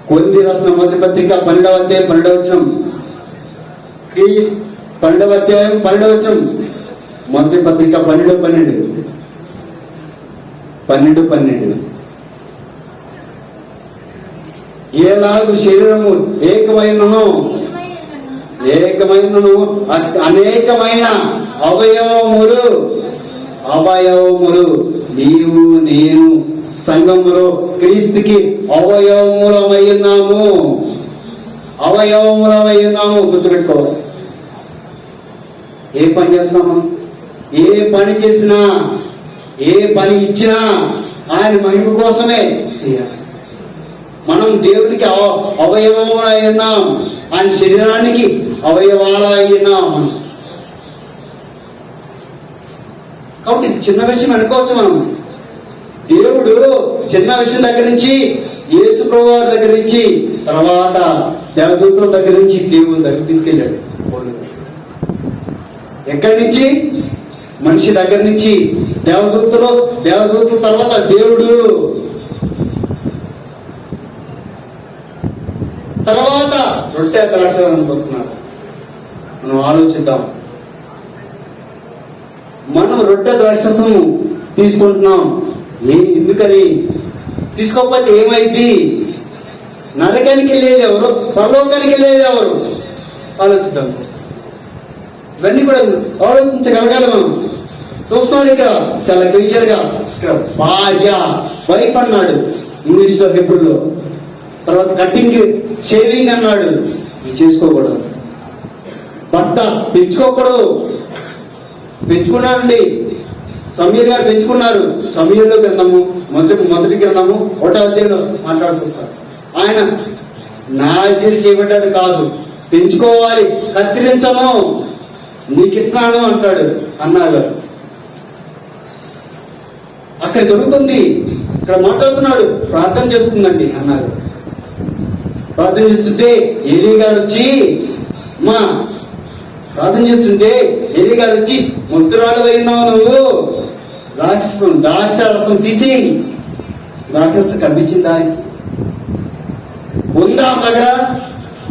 కొరింథీ రాసిన మొదటి పత్రిక 12వ అధ్యాయం 12వ వచనం. 12వ అధ్యాయం 12వ వచనం. మొదటి పత్రిక 12:12 ఏలాగు శరీరము ఏకమైనను అనేకమైన అవయవములు నీవు నేను సంఘములో క్రీస్తుకి అవయవములమైనాము. గుర్తుపెట్టుకోవాలి. ఏ పని చేస్తున్నాము? ఏ పని చేసినా, ఏ పని ఇచ్చినా ఆయన మహిమ కోసమే చేయాలి. మనం దేవునికి అవయవములైనాం, ఆయన శరీరానికి అవయవాలైనాం. కాబట్టి ఇది చిన్న విషయం అనుకోవచ్చు మనం. దేవుడు చిన్న విషయం దగ్గర నుంచి, యేసు ప్రభువు దగ్గర నుంచి, తర్వాత దేవదూతుల దగ్గర నుంచి దేవుని దగ్గర తీసుకెళ్ళాడు. ఎక్కడి నుంచి? మనిషి దగ్గర నుంచి దేవదూతుల తర్వాత దేవుడు, తర్వాత రొట్టె ద్రాక్షారానికి వస్తున్నాడు. మనం ఆలోచిద్దాం. మనం రొట్టె ద్రాక్షరసం తీసుకుంటున్నాం. ఎందుకని? తీసుకోకపోతే ఏమైంది? నరకానికి వెళ్ళేది ఎవరు? పరలోకానికి వెళ్ళేది ఎవరు? ఆలోచిద్దాం. ఇవన్నీ కూడా ఆలోచించగలగాలి మనం. చూస్తున్నాడు ఇక్కడ చాలా క్లియర్ గా. ఇక్కడ భార్య, వైఫ్ అన్నాడు ఇంగ్లీష్ లో, హెబ్రూలో. తర్వాత కటింగ్, షేవింగ్ అన్నాడు. ఇది చేసుకోకూడదు. భర్త పెంచుకోకూడదు. పెంచుకున్నాడండి. సమీర్ గారు పెంచుకున్నారు. సమీర్లో గ్రంథము మొదటి గ్రంథము 1వ అధ్యాయంలో మాట్లాడుతున్నారు. ఆయన నాజీరు చేయబడ్డాడు కాదు, పెంచుకోవాలి. కత్తిరించను, నీకు ఇస్తున్నాను అంటాడు అన్నారు. అక్కడ దొరుకుతుంది. ఇక్కడ మాట్లాడుతున్నాడు. ప్రార్థన చేస్తుందండి అన్నారు. ప్రార్థన చేస్తుంటే ఏలీ గారు వచ్చి ముద్దురాలు అయినావు నువ్వు, ద్రాక్షరసం తీసేయండి. ద్రాక్షరసం కనిపించిందా? ఉందా దగ్గర?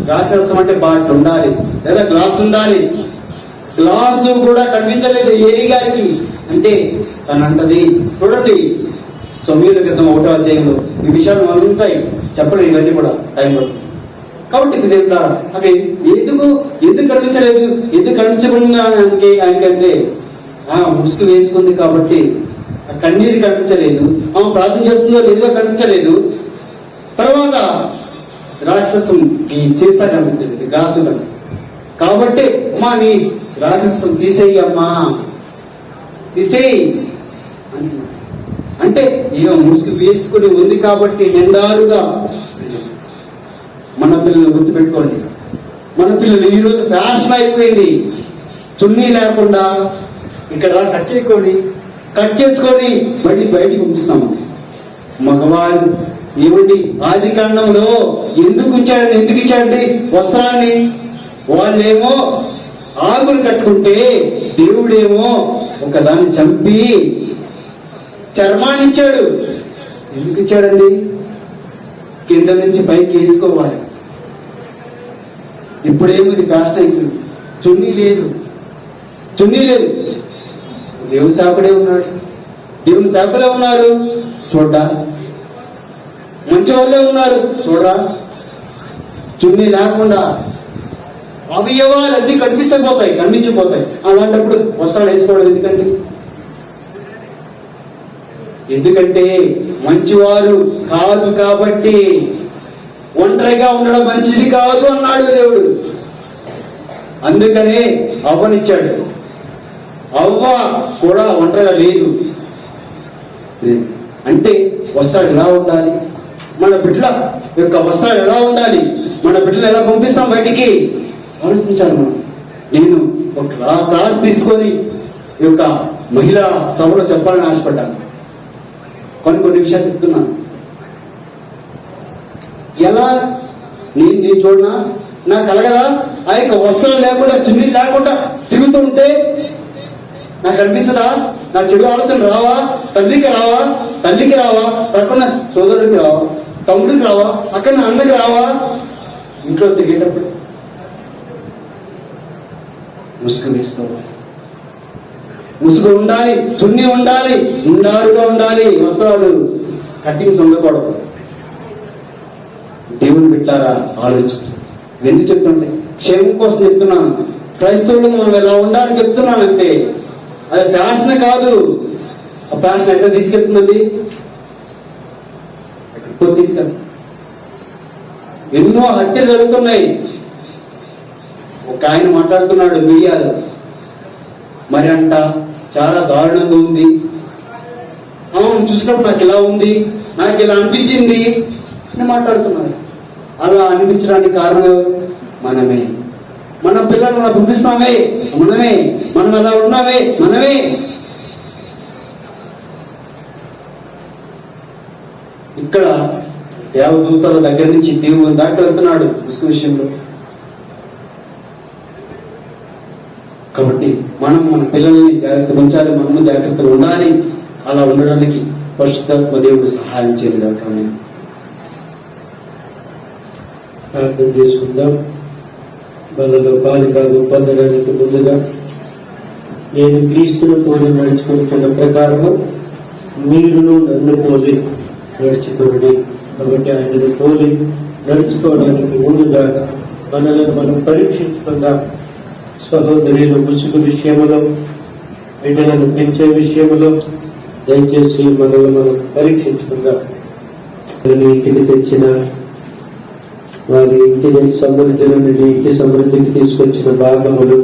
ద్రాక్షరసం అంటే బాటిల్ ఉండాలి, లేదా గ్లాస్ ఉండాలి. గ్లాసు కూడా కనిపించలేదు ఏలీ గారికి. అంటే తనంటది చూడండి, సమూయేలు గ్రంథం 1వ అధ్యాయంలో ఈ విషయాలు ఉంటాయి. చెప్పండి, ఇవన్నీ కూడా టైం పడుతుంది. కాబట్టి దేవుడా అక్కడ ఎందుకు కనిపించలేదు? ఎందుకు కనిపించకుండా ఆయనకంటే ముసుగు వేసుకుంది కాబట్టి ఆ కన్నీరు కనిపించలేదు. ఆమె ప్రార్థన చేస్తుందో లేదో కనిపించలేదు. తర్వాత రాక్షసం ఈ చేస్తా కనిపించలేదు, గాసు కనిపించలేదు. కాబట్టి అమ్మా నీ రాజస్వం తీసేయి అమ్మా, తీసేయి అని. అంటే ఏమో ముసుగు వేసుకుని ఉంది కాబట్టి నిండారుగా. మన పిల్లలు గుర్తుపెట్టుకోండి, మన పిల్లలు ఈరోజు ఫ్యాషన్ అయిపోయింది. చున్నీ లేకుండా ఇక్కడ కట్ చేసుకొని బయటికి ఉంచుతాము. మగవాళ్ళు ఏమిటి ఆది కాండంలో ఎందుకు ఇచ్చాడండి వస్త్రాన్ని? వాళ్ళేమో ఆకులు కట్టుకుంటే దేవుడేమో ఒకదాన్ని చంపి చర్మాన్ని ఇచ్చాడు. ఎందుకు ఇచ్చాడండి? కింద నుంచి పైకి వేసుకోవాలి. ఇప్పుడేమో ఇది ఫ్యాషన్ అయిపోయింది. చున్నీ లేదు. దేవుని సేవకుడే ఉన్నాడు, దేవుని సేవకులే ఉన్నారు చూడ్డా, మంచి వాళ్ళే ఉన్నారు చూడరా. చున్నీ లేకుండా అవయవాలన్నీ కనిపించిపోతాయి. అలాంటప్పుడు వస్త్రాలు వేసుకోవడం ఎందుకంటే మంచివారు కాదు కాబట్టి. ఒంటరిగా ఉండడం మంచిది కాదు అన్నాడు దేవుడు. అందుకనే అవ్వనిచ్చాడు. అవ్వ కూడా ఒంటరిగా లేదు. అంటే వస్త్రాలు ఎలా ఉండాలి, మన బిడ్డల యొక్క వస్త్రాలు ఎలా ఉండాలి, మన బిడ్డలు ఎలా పంపిస్తాం బయటికి ఆలోచించాలి మనం. నేను ఒక క్లాస్ తీసుకొని ఈ యొక్క మహిళా సభలో చెప్పాలని ఆశపడ్డాను. కొన్ని విషయాలు చెప్తున్నాను. ఎలా నేను చూడనా, నాకు కలగదా? ఆ యొక్క వస్త్రం లేకుండా చున్నీ లేకుండా తిరుగుతూ ఉంటే నాకు అనిపించదా? నా చెడు ఆలోచన రావా? తల్లికి రావా? పక్కన సోదరుడికి రావా? తమ్ముడికి రావా? అక్కడ అన్నకి రావా? ఇంట్లో తిరిగేటప్పుడు ముసుగు వేసుకోవాలి. ముసుగు ఉండాలి, చున్నీ ఉండాలి, ఉండారుగా ఉండాలి. వస్త్రాలు కట్టింగ్స్ ఉండకూడదు. దేవుని బిడ్డారా ఆలోచించు. ఎందుకు చెప్తుంటే క్షేమం కోసం చెప్తున్నాను. క్రైస్తవులు మనం ఎలా ఉండాలని చెప్తున్నాను అంతే. అది ఫ్యాషన్ కాదు. ఆ ఫ్యాషన్ ఎక్కడ తీసుకెళ్తుందండి? ఎక్కడికో తీసుకెళ్తాం. ఎన్నో హత్యలు జరుగుతున్నాయి. ఒక ఆయన మాట్లాడుతున్నాడు మీడియాలో, మరి అంట చాలా దారుణంగా ఉంది, చూసినప్పుడు నాకు ఇలా ఉంది, నాకు ఇలా అనిపించింది అని మాట్లాడుతున్నారు. అలా అనిపించడానికి కారణం మనమే. మన పిల్లలు అలా పంపిస్తున్నామే మనమే. మనం అలా ఉన్నామే మనమే. ఇక్కడ దేవదూతల దగ్గర నుంచి దేవుని దాకా వెళ్తున్నాడు ముసుగు విషయంలో. కాబట్టి మనం మన పిల్లల్ని జాగ్రత్తగా ఉంచాలి, మనము జాగ్రత్తగా ఉండాలి. అలా ఉండడానికి పరిశుద్ధాత్మ దేవుడు సహాయం చేయలేదాకా ప్రార్థన చేసుకుందాం. మనలో బాలికలు పొందడానికి ముందుగా నేను క్రీస్తును పోలి నడుచుకుంటున్న ప్రకారము మీరును నన్ను పోలి నడుచుకోండి. కాబట్టి ఆయనను పోలి నడుచుకోవడానికి ముందుగా మనలను మనం పరీక్షించుకుందాం. సహోదరులు ముసుగు విషయంలో, బిడ్డలను పెంచే విషయంలో దయచేసి మనల్ని మనం పరీక్షించుకుందాం. ఇంటికి తెచ్చిన వారి ఇంటిని సమృద్ధి నుండి ఇంటి సమృద్ధికి తీసుకొచ్చిన భాగములు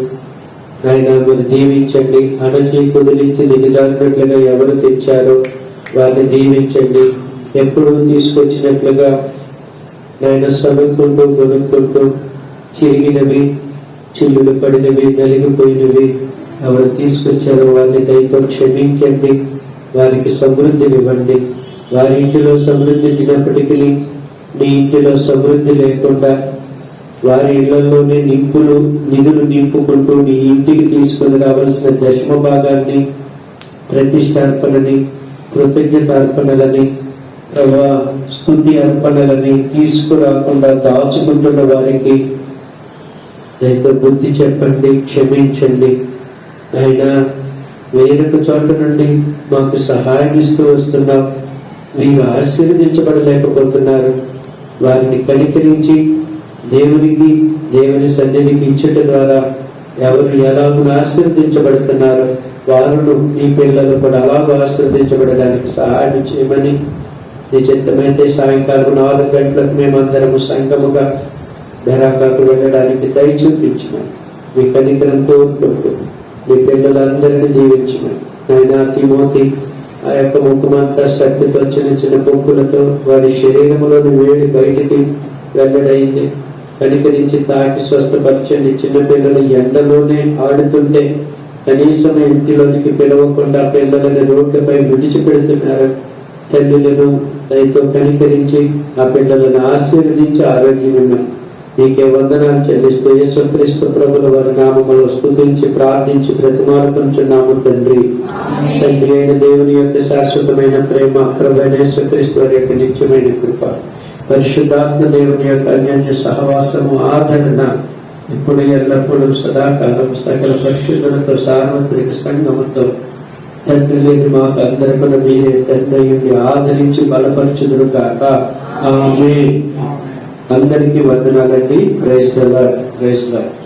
ఆయన మీరు దీవించండి. అణచి కుదిరించి దిగజారినట్లుగా ఎవరు తెచ్చారో వారిని దీవించండి. ఎప్పుడు తీసుకొచ్చినట్లుగా ఆయన సనుక్కుంటూ కొనుక్కుంటూ చిరిగినవి, చిల్లులు పడినవి, నలిగిపోయినవి ఎవరు తీసుకొచ్చారో వారిని దయతో క్షమించండి. వారికి సమృద్ధినివ్వండి. వారి ఇంటిలో సమృద్ధి ఇచ్చినప్పటికీ నీ ఇంటిలో సమృద్ధి లేకుండా వారి ఇళ్లలోనే నిధులు నింపుకుంటూ నీ ఇంటికి తీసుకుని రావాల్సిన దశమ భాగాన్ని, ప్రతిష్టార్పణని, కృతజ్ఞతార్పణలని, స్తుతి అర్పణలని తీసుకురాకుండా దాచుకుంటున్న వారికి దయతో బుద్ధి చెప్పండి, క్షమించండి. ఆయన వేరొక చోట నుండి మాకు సహాయం ఇస్తూ వస్తున్నాం, మీరు ఆశీర్వదించబడలేకపోతున్నారు. వారిని కనికరించి దేవుని సన్నిధికి ఇచ్చుట ద్వారా ఎవరు ఎలాగో ఆశీర్వదించబడుతున్నారు వారు నీ పిల్లలు కూడా అలాగూ ఆశీర్వదించబడడానికి సహాయం చేయమని, నీ చిత్తమైతే సాయంకాలం 4 గంటలకు మేమందరము సంఘముగా ధరాకాకు వెళ్ళడానికి దయ చూపించినాం. మీ కనికరం కోరుకుంటూ మీ పిల్లలందరినీ దీవించమని ఆయన తిమోతి ఆ యొక్క ముఖమంతా శక్తితో చిన్న చిన్న పొక్కులతో వారి శరీరంలోని వేడి బయటికి వెల్లడైంది. కనికరించి తాకి స్వస్థపరచండి. చిన్నపిల్లలు ఎండలోనే ఆడుతుంటే కనీసం ఇంటిలోనికి పిలవకుండా పిల్లలని రోడ్లపై విడిచిపెడుతున్నారు. తల్లులను దయతో కనికరించి ఆ పిల్లలను ఆశీర్వదించి ఆరోగ్యం మీకే వందనాలు చెల్లిస్తూ యేసుక్రీస్తు ప్రభుల వారి నామములో స్తుతించి ప్రార్థించి ప్రతిమాలకుంటున్నాము తండ్రి. తండ్రి అయిన దేవుని యొక్క శాశ్వతమైన ప్రేమ, ప్రభువైన యేసుక్రీస్తు వారి యొక్క నిత్యమైన కృప, పరిశుద్ధాత్మ దేవుని యొక్క అన్యోన్య సహవాసము, ఆదరణ ఇప్పుడు ఎల్లప్పుడూ సదాకాలం సకల పరిశుద్ధులతో సార్వత్రిక సంగముతో తండ్రి లేని మాకు అందరికీ మీరే తండ్రి ఆదరించి బలపరచుదురు కాక. ఆమేన్. అందరికీ వందనాలండి. Praise the lord. Praise the lord.